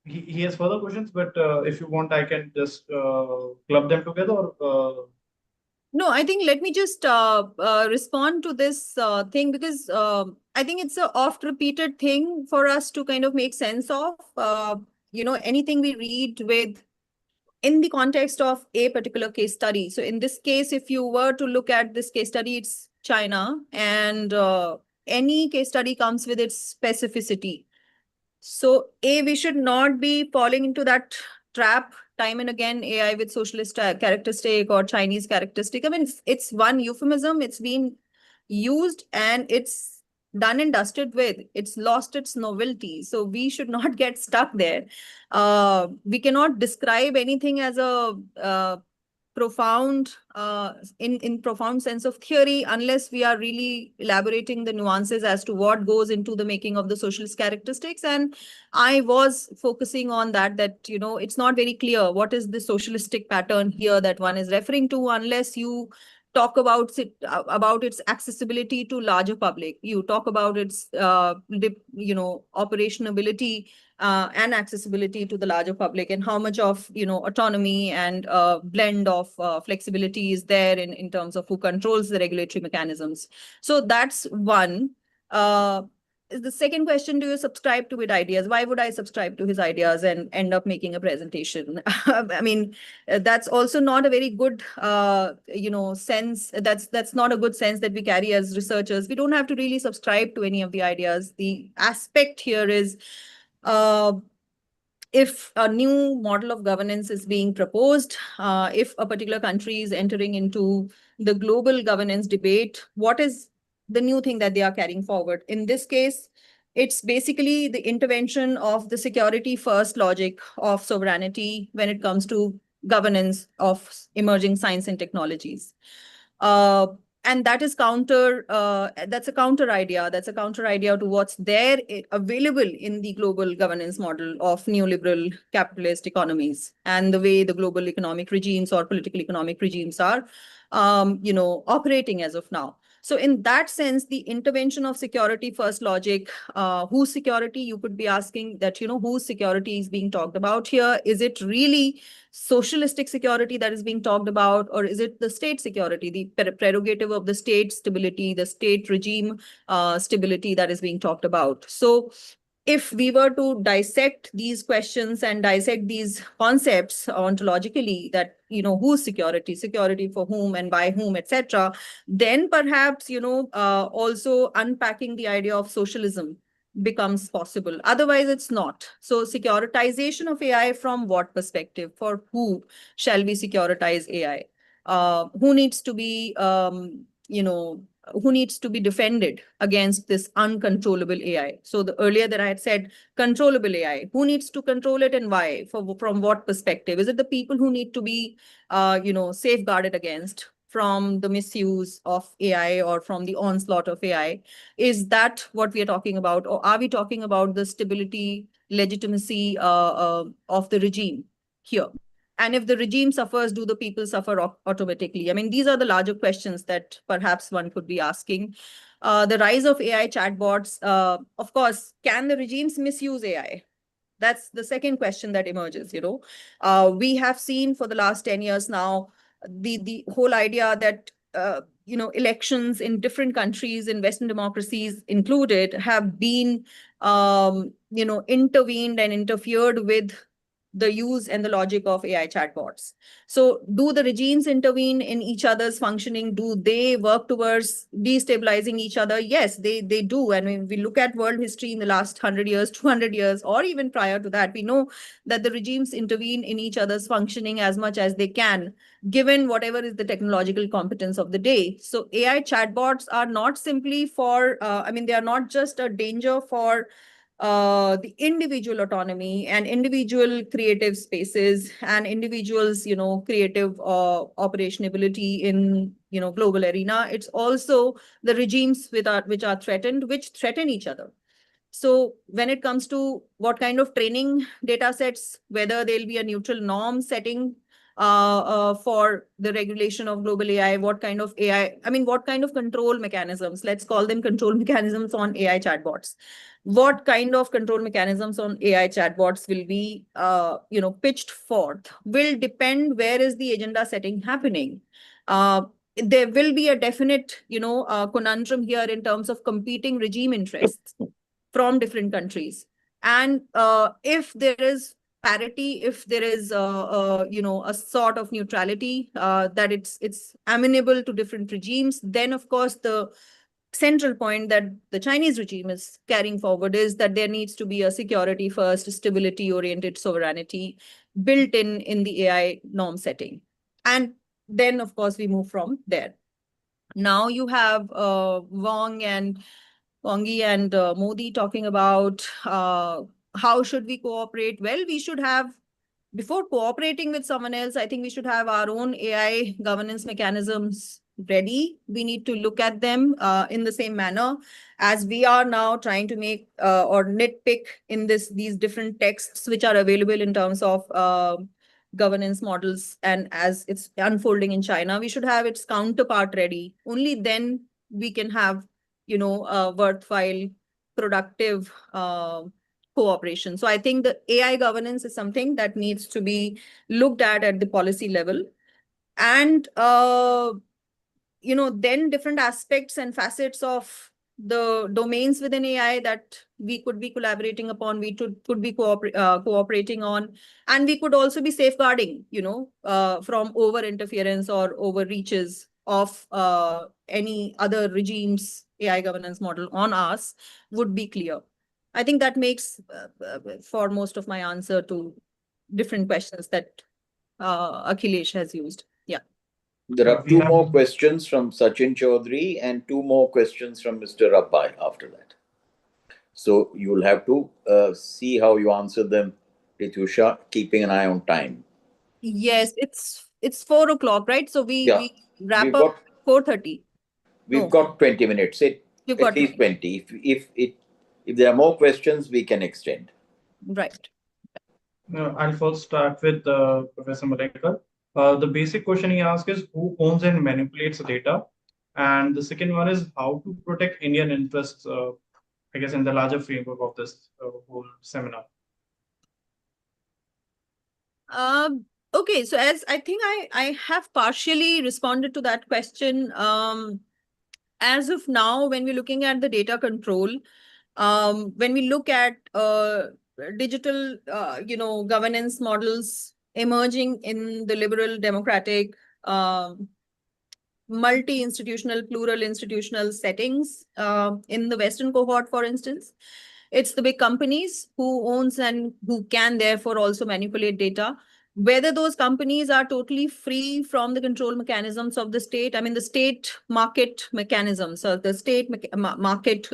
He has further questions, but if you want, I can just club them together. Or, No, I think let me just respond to this thing, because I think it's a oft repeated thing for us to kind of make sense of. Anything we read with in the context of a particular case study. So in this case, if you were to look at this case study, it's China, and any case study comes with its specificity. So we should not be falling into that trap time and again, AI with socialist characteristic or Chinese characteristic. I mean, it's one euphemism. It's been used and it's done and dusted with. It's lost its novelty. So we should not get stuck there. We cannot describe anything as a profound in profound sense of theory unless we are really elaborating the nuances as to what goes into the making of the socialist characteristics. And I was focusing on that it's not very clear what is the socialistic pattern here that one is referring to unless you talk about its accessibility to larger public. You talk about its operationability and accessibility to the larger public, and how much of autonomy and blend of flexibility is there in terms of who controls the regulatory mechanisms. So that's one. The second question, do you subscribe to his ideas? Why would I subscribe to his ideas and end up making a presentation? I mean, that's also not a very good sense. That's not a good sense that we carry as researchers. We don't have to really subscribe to any of the ideas. The aspect here is, if a new model of governance is being proposed, if a particular country is entering into the global governance debate, what is the new thing that they are carrying forward? In this case, it's basically the intervention of the security first logic of sovereignty when it comes to governance of emerging science and technologies. And that is that's a counter idea. That's a counter idea to what's there available in the global governance model of neoliberal capitalist economies and the way the global economic regimes or political economic regimes are, operating as of now. So in that sense, the intervention of security first logic, whose security, you could be asking that, whose security is being talked about here? Is it really socialistic security that is being talked about, or is it the state security, the prerogative of the state stability, the state regime stability that is being talked about? So if we were to dissect these questions and dissect these concepts ontologically, that, whose security for whom and by whom, etc., then perhaps, also unpacking the idea of socialism becomes possible. Otherwise, it's not. So securitization of AI from what perspective? For who shall we securitize AI? Who needs to be, who needs to be defended against this uncontrollable AI? So the earlier that I had said controllable AI, who needs to control it and why? From what perspective? Is it the people who need to be, safeguarded against from the misuse of AI or from the onslaught of AI? Is that what we are talking about? Or are we talking about the stability, legitimacy of the regime here? And if the regime suffers, do the people suffer automatically? I mean, these are the larger questions that perhaps one could be asking. The rise of AI chatbots, of course, can the regimes misuse AI? That's the second question that emerges. We have seen for the last 10 years now, the whole idea that elections in different countries, in Western democracies included, have been intervened and interfered with the use and the logic of AI chatbots. So do the regimes intervene in each other's functioning? Do they work towards destabilizing each other? Yes, they do. And when we look at world history in the last 100 years, 200 years, or even prior to that, we know that the regimes intervene in each other's functioning as much as they can, given whatever is the technological competence of the day. So AI chatbots are not simply for, they are not just a danger for the individual autonomy and individual creative spaces and individuals, creative operationability in, global arena. It's also the regimes which are threatened, which threaten each other. So when it comes to what kind of training data sets, whether there'll be a neutral norm setting for the regulation of global AI, what kind of AI, what kind of control mechanisms, let's call them control mechanisms on AI chatbots. What kind of control mechanisms on AI chatbots will be, pitched forth will depend where is the agenda setting happening. There will be a definite, conundrum here in terms of competing regime interests from different countries. And if there is parity, if there is a sort of neutrality, that it's amenable to different regimes, then of course the central point that the Chinese regime is carrying forward is that there needs to be a security first, stability oriented sovereignty built in the AI norm setting. And then of course we move from there. Now you have Wangi and Modi talking about how should we cooperate. Well, we should have, before cooperating with someone else, I think we should have our own AI governance mechanisms ready. We need to look at them in the same manner as we are now trying to make or nitpick in these different texts which are available in terms of governance models. And as it's unfolding in China, we should have its counterpart ready. Only then we can have, a worthwhile, productive cooperation. So I think the AI governance is something that needs to be looked at the policy level. And, then different aspects and facets of the domains within AI that we could be collaborating upon, we could be cooperating on, and we could also be safeguarding, from over interference or overreaches of any other regime's AI governance model on us would be clear. I think that makes for most of my answer to different questions that Akhilesh has used. Yeah. There are two more questions from Sachin Chaudhary and two more questions from Mr. Rabbai after that. So you will have to see how you answer them, Ritusha, keeping an eye on time. Yes, it's 4 o'clock, right? So we wrap up 4:30. We've got 20 minutes. At least 20. If there are more questions, we can extend. Right. I'll first start with Professor Malekar. The basic question he asked is who owns and manipulates data? And the second one is how to protect Indian interests, I guess, in the larger framework of this whole seminar. Okay, so as I think I have partially responded to that question. As of now, when we're looking at the data control, when we look at digital, governance models emerging in the liberal democratic multi-institutional, plural institutional settings in the Western cohort, for instance, it's the big companies who owns and who can therefore also manipulate data. Whether those companies are totally free from the control mechanisms of the state, the state market mechanisms or the state market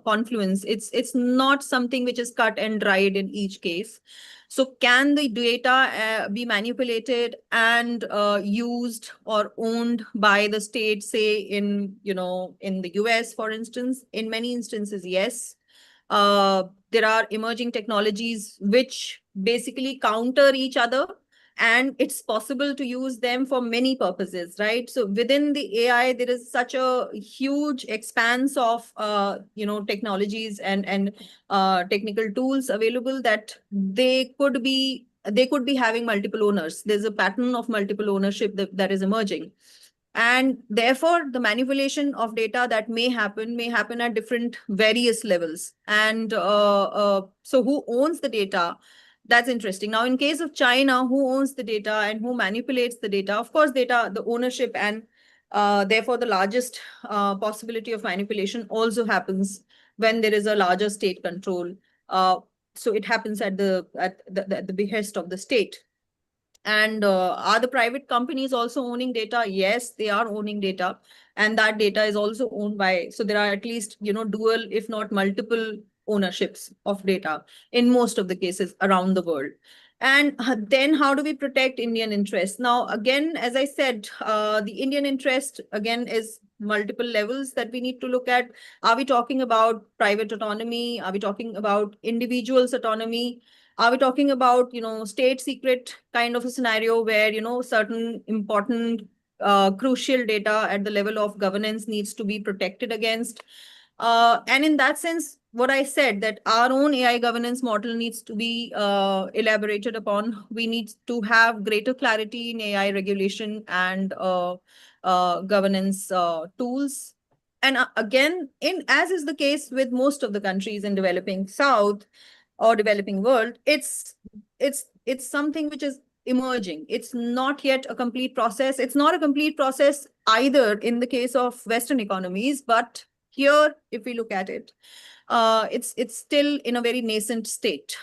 confluence, it's not something which is cut and dried in each case. So can the data be manipulated and used or owned by the state, say in the US, for instance? In many instances, yes. There are emerging technologies which basically counter each other, and it's possible to use them for many purposes, right? So within the AI, there is such a huge expanse of technologies and technical tools available that they could be having multiple owners. There's a pattern of multiple ownership that is emerging. And therefore, the manipulation of data that may happen at different various levels. And so who owns the data? That's interesting. Now, in case of China, who owns the data and who manipulates the data? Of course, the ownership and therefore the largest possibility of manipulation also happens when there is a larger state control. So it happens at the behest of the state. And are the private companies also owning data? Yes, they are owning data. And that data is also owned by, so there are at least, dual, if not multiple ownerships of data in most of the cases around the world. And then how do we protect Indian interests? Now, again, as I said, the Indian interest, again, is multiple levels that we need to look at. Are we talking about private autonomy? Are we talking about individuals' autonomy? Are we talking about, state secret kind of a scenario where, certain important, crucial data at the level of governance needs to be protected against? And in that sense, what I said, that our own AI governance model needs to be elaborated upon. We need to have greater clarity in AI regulation and governance tools. And again, as is the case with most of the countries in developing South or developing world, it's something which is emerging. It's not yet a complete process. It's not a complete process either in the case of Western economies, but here, if we look at it, it's still in a very nascent state.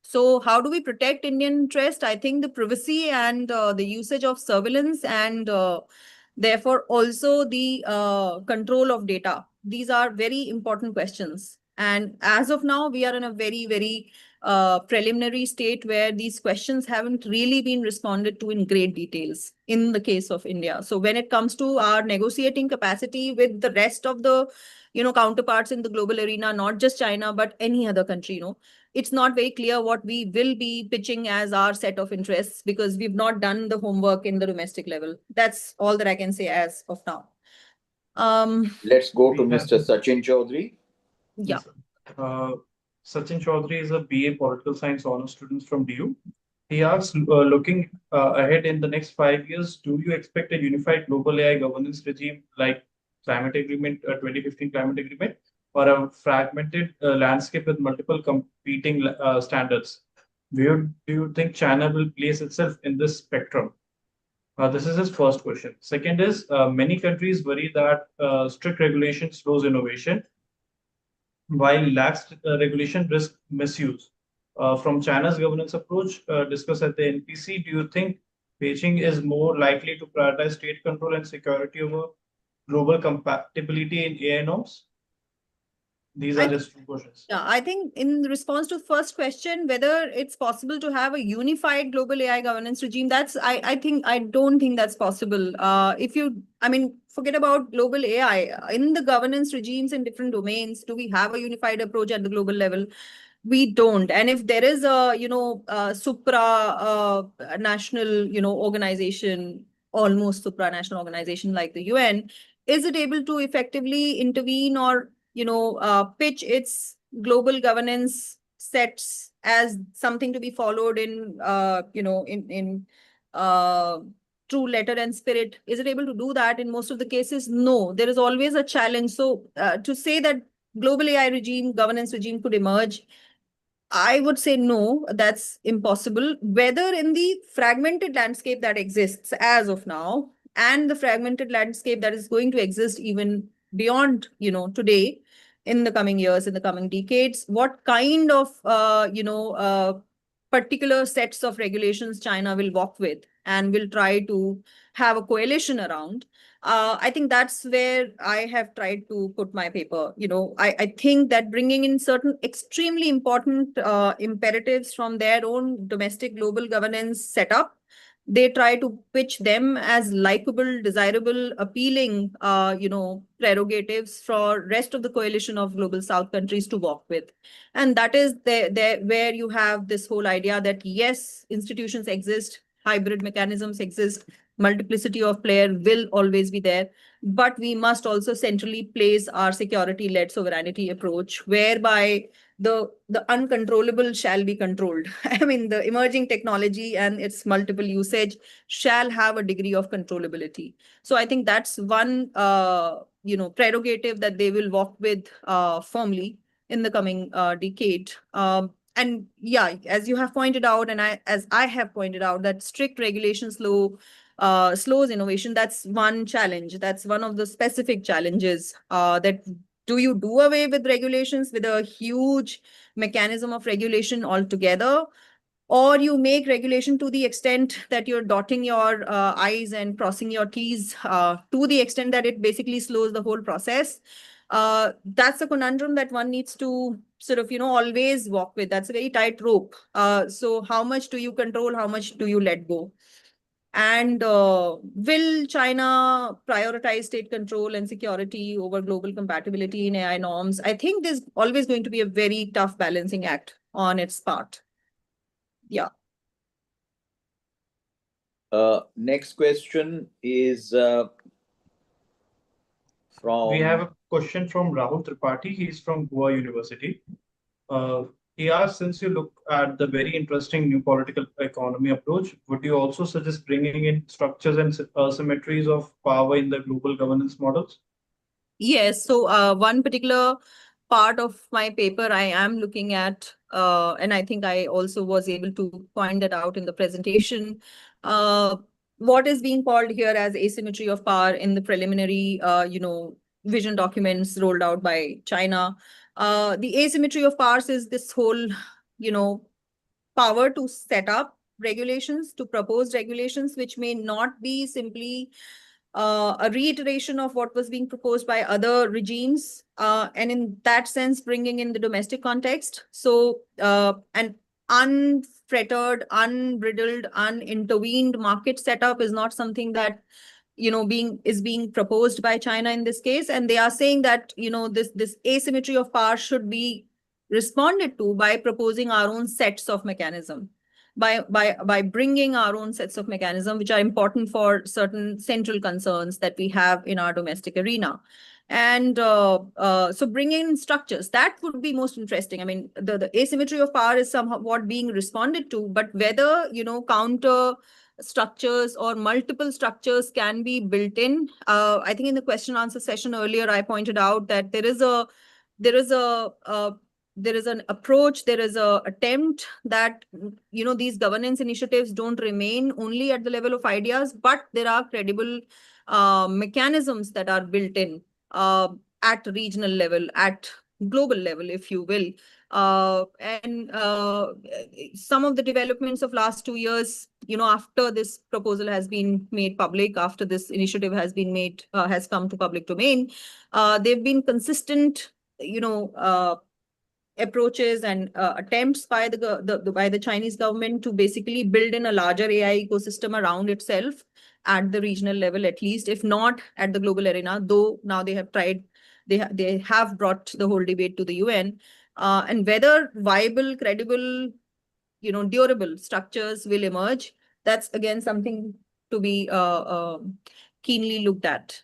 So how do we protect Indian interest? I think the privacy and the usage of surveillance and therefore also the control of data. These are very important questions. And as of now, we are in a very, very preliminary state where these questions haven't really been responded to in great details in the case of India. So when it comes to our negotiating capacity with the rest of the, counterparts in the global arena, not just China, but any other country, it's not very clear what we will be pitching as our set of interests because we've not done the homework in the domestic level. That's all that I can say as of now. Let's go to We have- Mr. Sachin Chaudhary. Yeah. Yes, sir. Sachin Chaudhary is a BA Political Science honors student from DU. He asks, looking ahead in the next 5 years, do you expect a unified global AI governance regime like climate agreement, 2015 climate agreement, or a fragmented landscape with multiple competing standards? Where do you think China will place itself in this spectrum? This is his first question. Second is, many countries worry that strict regulation slows innovation, while lax regulation risk misuse. From China's governance approach discussed at the NPC, do you think Beijing is more likely to prioritize state control and security over global compatibility in AI norms? These are his two questions. Yeah, I think in response to the first question, whether it's possible to have a unified global AI governance regime, I don't think that's possible. Forget about global AI. In the governance regimes in different domains, do we have a unified approach at the global level? We don't. And if there is a, national, organization, almost supranational organization like the UN, is it able to effectively intervene or pitch its global governance sets as something to be followed in true letter and spirit? Is it able to do that? In most of the cases, no. There is always a challenge. So to say that global AI regime, governance regime could emerge, I would say no, that's impossible. Whether in the fragmented landscape that exists as of now and the fragmented landscape that is going to exist even beyond, today, in the coming years, in the coming decades, what kind of, particular sets of regulations China will walk with and will try to have a coalition around. I think that's where I have tried to put my paper. I think that bringing in certain extremely important imperatives from their own domestic global governance setup, they try to pitch them as likable, desirable, appealing, prerogatives for rest of the coalition of global South countries to walk with. And that is where you have this whole idea that yes, institutions exist, hybrid mechanisms exist, multiplicity of player will always be there, but we must also centrally place our security-led sovereignty approach, whereby the uncontrollable shall be controlled. I mean, the emerging technology and its multiple usage shall have a degree of controllability. So I think that's one prerogative that they will walk with firmly in the coming decade. And yeah, as you have pointed out, and as I have pointed out, that strict regulation slows innovation. That's one challenge. That's one of the specific challenges that do you do away with regulations with a huge mechanism of regulation altogether, or you make regulation to the extent that you're dotting your I's and crossing your T's to the extent that it basically slows the whole process. That's a conundrum that one needs to sort of, always walk with. That's a very tight rope. So how much do you control? How much do you let go? And will China prioritize state control and security over global compatibility in AI norms? I think there's always going to be a very tough balancing act on its part. Yeah. Next question is from... We have a question from Rahul Tripathi. He's from Goa University. He asked, since you look at the very interesting new political economy approach, would you also suggest bringing in structures and asymmetries of power in the global governance models? Yes. So one particular part of my paper I am looking at, and I think I also was able to point that out in the presentation, what is being called here as asymmetry of power in the preliminary, vision documents rolled out by China. The asymmetry of powers is this whole, power to set up regulations, to propose regulations, which may not be simply a reiteration of what was being proposed by other regimes, and in that sense, bringing in the domestic context. So, an unfettered, unbridled, unintervened market setup is not something that being proposed by China in this case, and they are saying that this asymmetry of power should be responded to by proposing our own sets of mechanism, by bringing our own sets of mechanism which are important for certain central concerns that we have in our domestic arena. And so bring in structures that would be most interesting. I mean, the asymmetry of power is somewhat being responded to, but whether counter structures or multiple structures can be built in. I think in the question answer session earlier, I pointed out that there is an approach, there is a attempt that these governance initiatives don't remain only at the level of ideas, but there are credible mechanisms that are built in at regional level, at global level, if you will. And some of the developments of last 2 years, after this proposal has been made public, after this initiative has been made, has come to public domain, they've been consistent, approaches and attempts by the Chinese government to basically build in a larger AI ecosystem around itself at the regional level, at least, if not at the global arena. Though now they have tried, they have brought the whole debate to the UN, and whether viable, credible, durable structures will emerge, that's again something to be keenly looked at.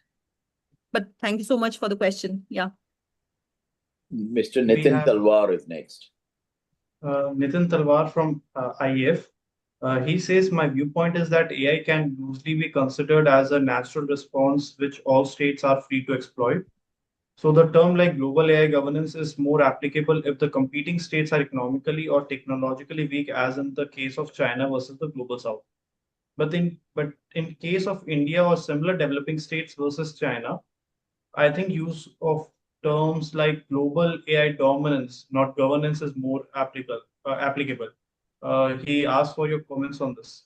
But thank you so much for the question. Yeah. Mr. Nitin Talwar is next. Nitin Talwar from IEF. He says, my viewpoint is that AI can loosely be considered as a natural response which all states are free to exploit. So the term like global AI governance is more applicable if the competing states are economically or technologically weak, as in the case of China versus the global south. But in case of India or similar developing states versus China, I think use of terms like global AI dominance, not governance, is more applicable. He asked for your comments on this.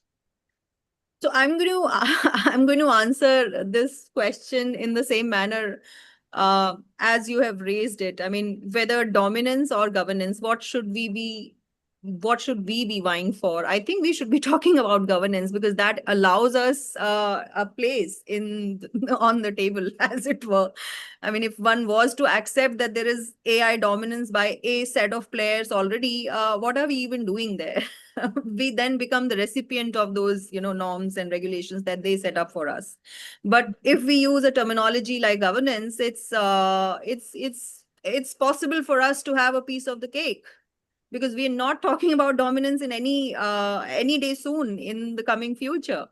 So I'm going to answer this question in the same manner as you have raised it. I mean, whether dominance or governance, what should we be vying for? I think we should be talking about governance, because that allows us a place on the table, as it were. I mean, if one was to accept that there is AI dominance by a set of players already, what are we even doing there? We then become the recipient of those, norms and regulations that they set up for us. But if we use a terminology like governance, it's possible for us to have a piece of the cake, because we are not talking about dominance in any day soon in the coming future.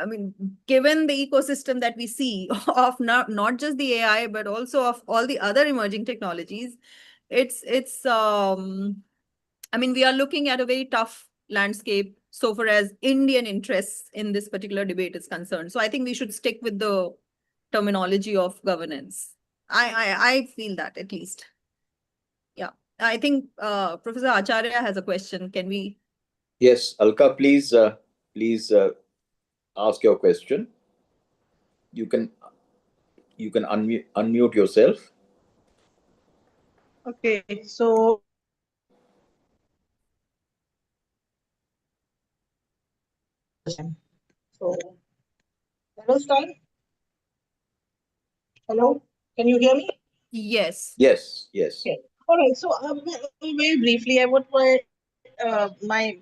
I mean, given the ecosystem that we see of not just the AI, but also of all the other emerging technologies, I mean, we are looking at a very tough landscape so far as Indian interests in this particular debate is concerned. So I think we should stick with the terminology of governance. I feel that, at least. Yeah. I think Professor Acharya has a question. Can we? Yes, Alka, please ask your question. You can unmute yourself. Okay, so So that was time. Hello, can you hear me? Yes. Yes, yes. Okay. All right. So very briefly, I would my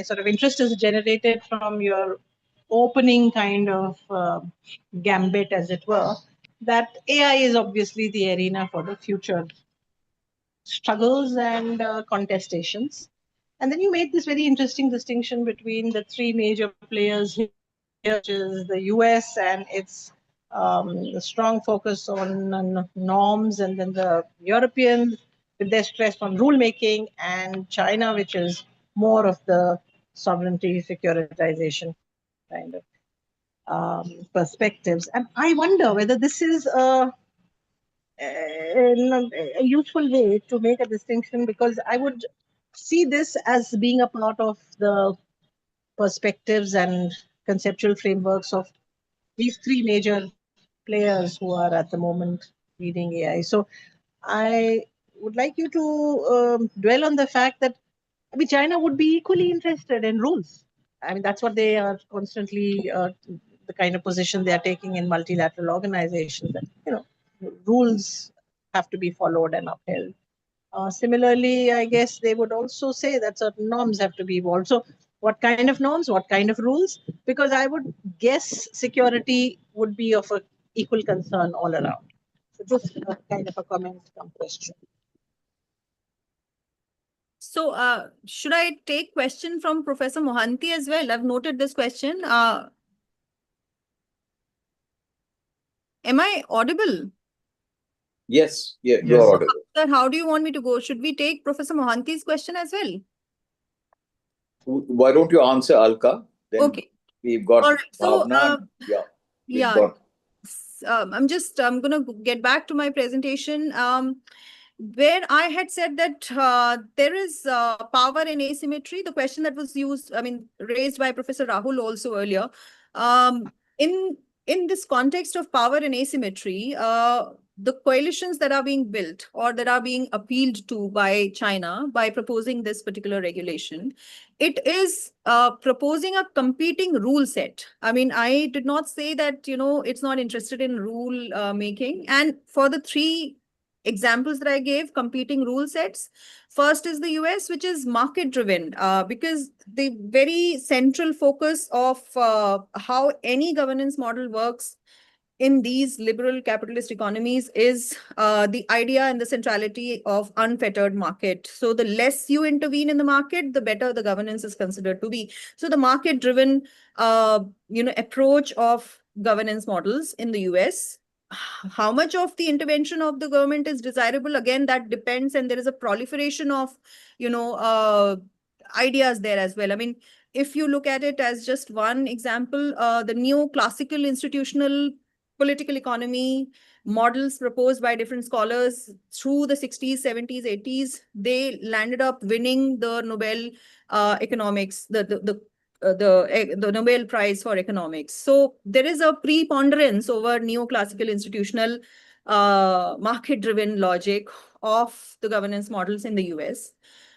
sort of interest is generated from your opening kind of gambit, as it were, that AI is obviously the arena for the future struggles and contestations. And then you made this very interesting distinction between the three major players here, which is the US and its strong focus on norms, and then the Europeans with their stress on rule making, and China, which is more of the sovereignty, securitization kind of perspectives. And I wonder whether this is a useful way to make a distinction, because I would see this as being a part of the perspectives and conceptual frameworks of these three major players who are at the moment leading AI. So I would like you to dwell on the fact that, I mean, China would be equally interested in rules. I mean, that's what they are constantly, the kind of position they are taking in multilateral organizations, that, rules have to be followed and upheld. Similarly, I guess they would also say that certain norms have to be evolved. So, what kind of norms, what kind of rules? Because I would guess security would be of a equal concern all around. So, just kind of a comment, come question. So should I take question from Professor Mohanty as well? I've noted this question. Am I audible? Yes, yeah, Yes. you're audible. Sir, how do you want me to go? Should we take Professor Mohanty's question as well? Why don't you answer, Alka? Then Okay. we've got All right. So, Bhavna. We've yeah. got I'm going to get back to my presentation. Where I had said that there is power in asymmetry, the question that was raised by Professor Rahul also earlier. In this context of power and asymmetry, the coalitions that are being built or that are being appealed to by China by proposing this particular regulation, it is proposing a competing rule set. I mean, I did not say that, it's not interested in rule making. And for the three examples that I gave, competing rule sets, first is the US, which is market driven, because the very central focus of how any governance model works in these liberal capitalist economies is the idea and the centrality of unfettered market. So the less you intervene in the market, the better the governance is considered to be. So the market-driven, approach of governance models in the US. How much of the intervention of the government is desirable? Again, that depends, and there is a proliferation of, ideas there as well. I mean, if you look at it as just one example, the neoclassical institutional political economy models proposed by different scholars through the 60s, 70s, 80s, they landed up winning the Nobel economics, the Nobel Prize for economics. So there is a preponderance over neoclassical institutional market-driven logic of the governance models in the US.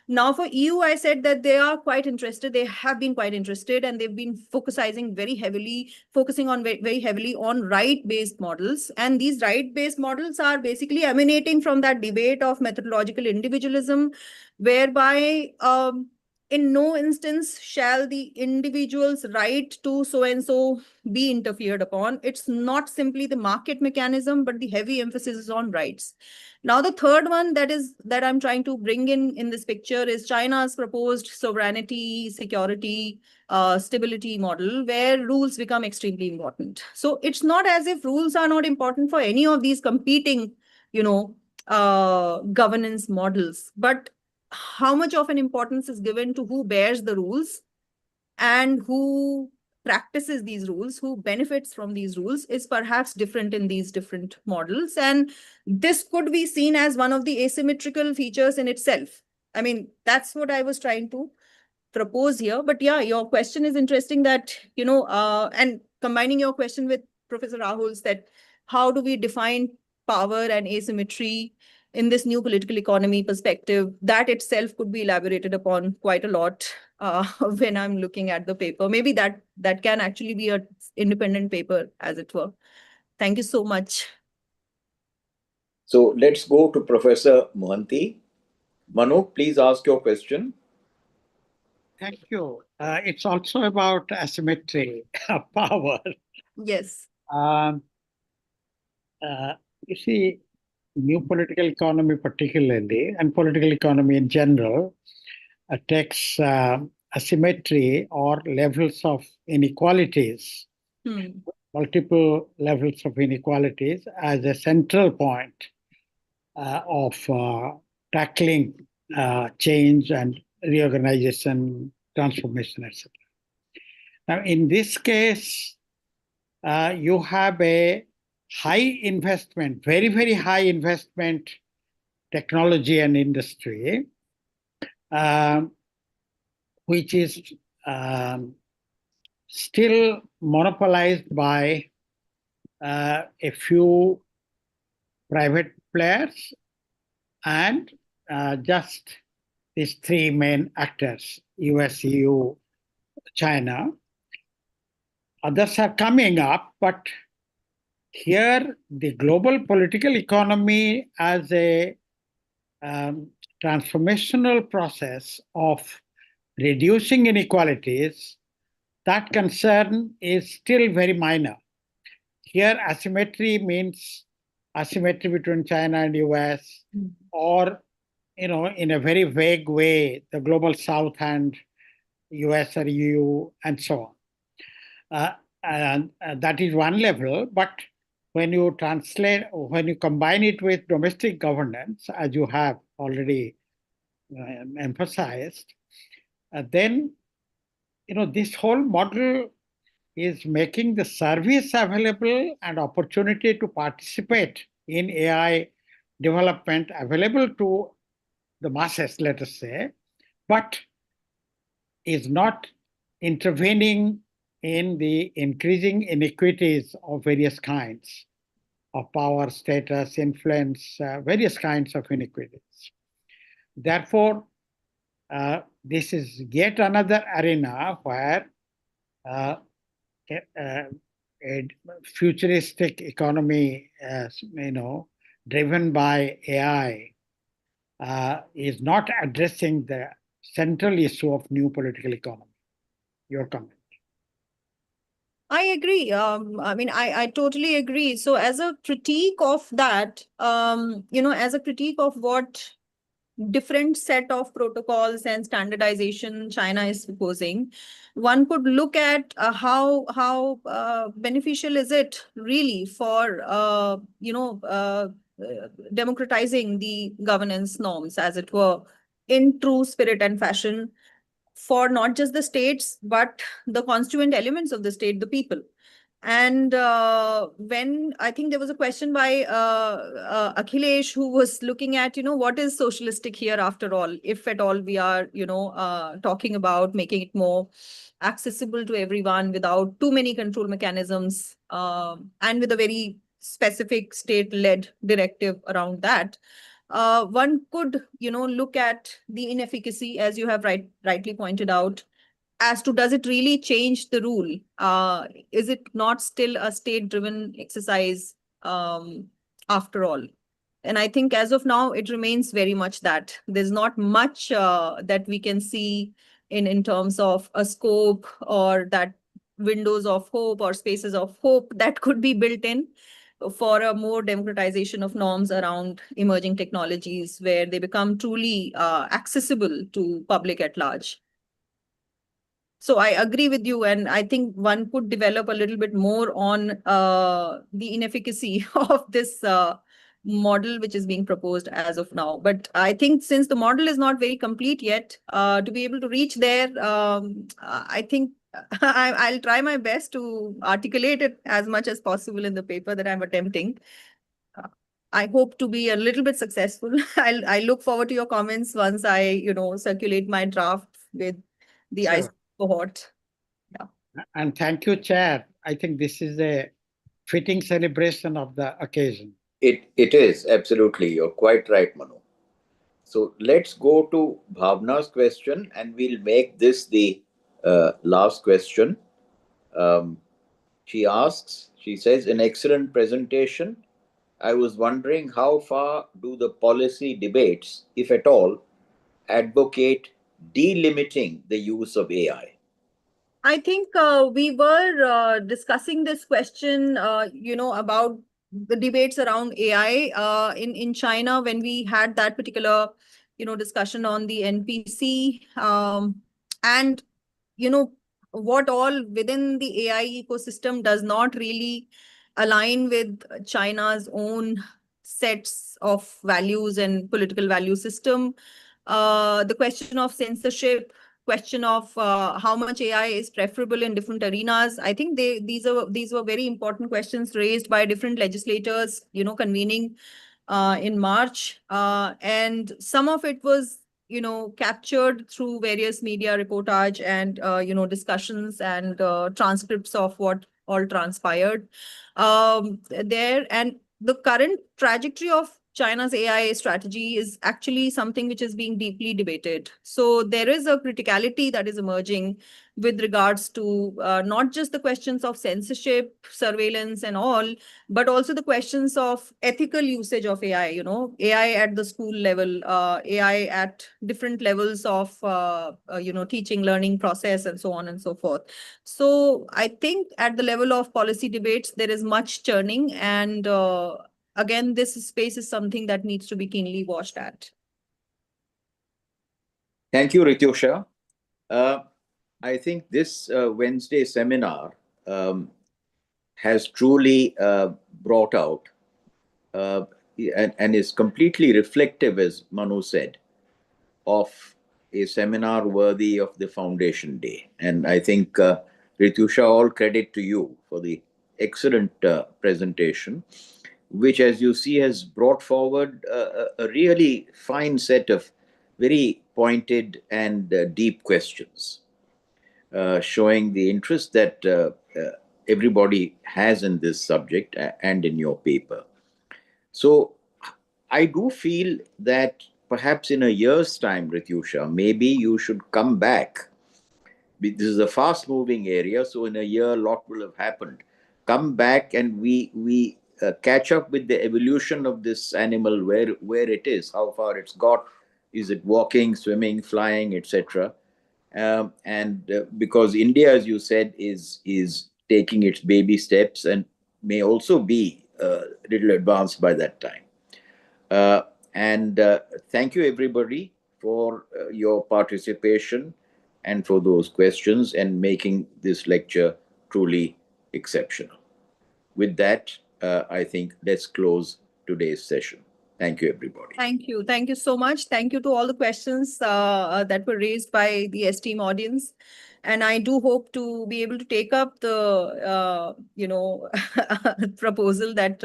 Now for EU, I said that they are quite interested. They have been quite interested, and they've been focusing very heavily on right-based models. And these right-based models are basically emanating from that debate of methodological individualism, whereby in no instance shall the individual's right to so-and-so be interfered upon. It's not simply the market mechanism, but the heavy emphasis is on rights. Now, the third one that I'm trying to bring in this picture is China's proposed sovereignty, security, stability model, where rules become extremely important. So it's not as if rules are not important for any of these competing, governance models, but how much of an importance is given to who bears the rules and who practices these rules, who benefits from these rules, is perhaps different in these different models. And this could be seen as one of the asymmetrical features in itself. I mean, that's what I was trying to propose here. But yeah, your question is interesting that, and combining your question with Professor Rahul's, that how do we define power and asymmetry in this new political economy perspective, that itself could be elaborated upon quite a lot when I'm looking at the paper. Maybe that can actually be an independent paper, as it were. Thank you so much. So let's go to Professor Mohanty. Manu, please ask your question. Thank you. It's also about asymmetry of power. Yes. Um, you see, new political economy particularly, and political economy in general, takes asymmetry or levels of inequalities, multiple levels of inequalities as a central point of tackling change and reorganization, transformation, etc. Now, in this case, you have a high investment, very, very high investment technology and industry, which is still monopolized by a few private players and just these three main actors, US, EU, China. Others are coming up, but here the global political economy as a transformational process of reducing inequalities, that concern is still very minor. Here, asymmetry means asymmetry between China and US, or, in a very vague way, the global South and US or EU, and so on. And that is one level, but when you combine it with domestic governance, as you have already emphasized, then, this whole model is making the service available and opportunity to participate in AI development available to the masses, let us say, but is not intervening in the increasing inequities of various kinds of power, status, influence, various kinds of inequities. Therefore, this is yet another arena where a futuristic economy, driven by AI, is not addressing the central issue of new political economy. Your comment? I agree. I totally agree. So as a critique of that, as a critique of what different set of protocols and standardization China is proposing, one could look at how beneficial is it really for democratizing the governance norms, as it were, in true spirit and fashion, for not just the states but the constituent elements of the state, the people. And when I think there was a question by Akhilesh, who was looking at, what is socialistic here after all, if at all we are, talking about making it more accessible to everyone without too many control mechanisms, and with a very specific state-led directive around that. One could, look at the inefficacy, as you have rightly pointed out, as to does it really change the rule? Is it not still a state-driven exercise after all? And I think as of now, it remains very much that. There's not much that we can see in terms of a scope or that windows of hope or spaces of hope that could be built in for a more democratization of norms around emerging technologies where they become truly accessible to public at large. So I agree with you, and I think one could develop a little bit more on the inefficacy of this model which is being proposed as of now. But I think since the model is not very complete yet, to be able to reach there, I think I'll try my best to articulate it as much as possible in the paper that I'm attempting. I hope to be a little bit successful. I look forward to your comments once I, circulate my draft with the Sure. IC cohort. Yeah. And thank you, Chair. I think this is a fitting celebration of the occasion. It is, absolutely. You're quite right, Manu. So let's go to Bhavna's question and we'll make this the last question. She says, an excellent presentation. I was wondering how far do the policy debates, if at all, advocate delimiting the use of AI? I think we were discussing this question, about the debates around AI in China when we had that particular, discussion on the NPC, and what all within the AI ecosystem does not really align with China's own sets of values and political value system. The question of censorship, question of how much AI is preferable in different arenas. I think these were very important questions raised by different legislators, convening in March, and some of it was captured through various media reportage and discussions and transcripts of what all transpired there. And the current trajectory of China's AI strategy is actually something which is being deeply debated. So there is a criticality that is emerging with regards to not just the questions of censorship, surveillance, and all, but also the questions of ethical usage of AI. AI at the school level, AI at different levels of teaching, learning process, and so on and so forth. So I think at the level of policy debates, there is much churning, and again, this space is something that needs to be keenly watched at. Thank you, Rityusha. I think this Wednesday seminar has truly brought out and is completely reflective, as Manu said, of a seminar worthy of the foundation day. And I think, Rityusha, all credit to you for the excellent presentation, which, as you see, has brought forward a really fine set of very pointed and deep questions, showing the interest that everybody has in this subject and in your paper. So I do feel that perhaps in a year's time, Rityusha, maybe you should come back. This is a fast-moving area, so in a year, a lot will have happened. Come back and we catch up with the evolution of this animal, where it is, how far it's got, is it walking, swimming, flying, etc. And because India, as you said, is taking its baby steps and may also be a little advanced by that time. And thank you, everybody, for your participation and for those questions and making this lecture truly exceptional. With that, I think let's close today's session. Thank you, everybody. Thank you. Thank you so much. Thank you to all the questions that were raised by the esteemed audience. And I do hope to be able to take up the, proposal that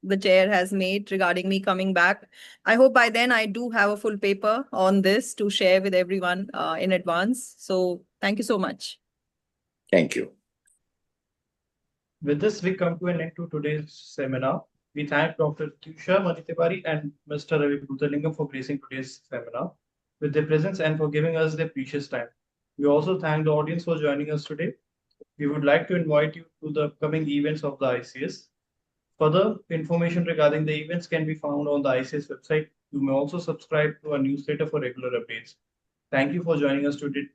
the chair has made regarding me coming back. I hope by then I do have a full paper on this to share with everyone in advance. So thank you so much. Thank you. With this, we come to an end to today's seminar. We thank Dr. Tusha Manitipari and Mr. Ravi Bhutalingam for gracing today's seminar with their presence and for giving us their precious time. We also thank the audience for joining us today. We would like to invite you to the upcoming events of the ICS. Further information regarding the events can be found on the ICS website. You may also subscribe to our newsletter for regular updates. Thank you for joining us today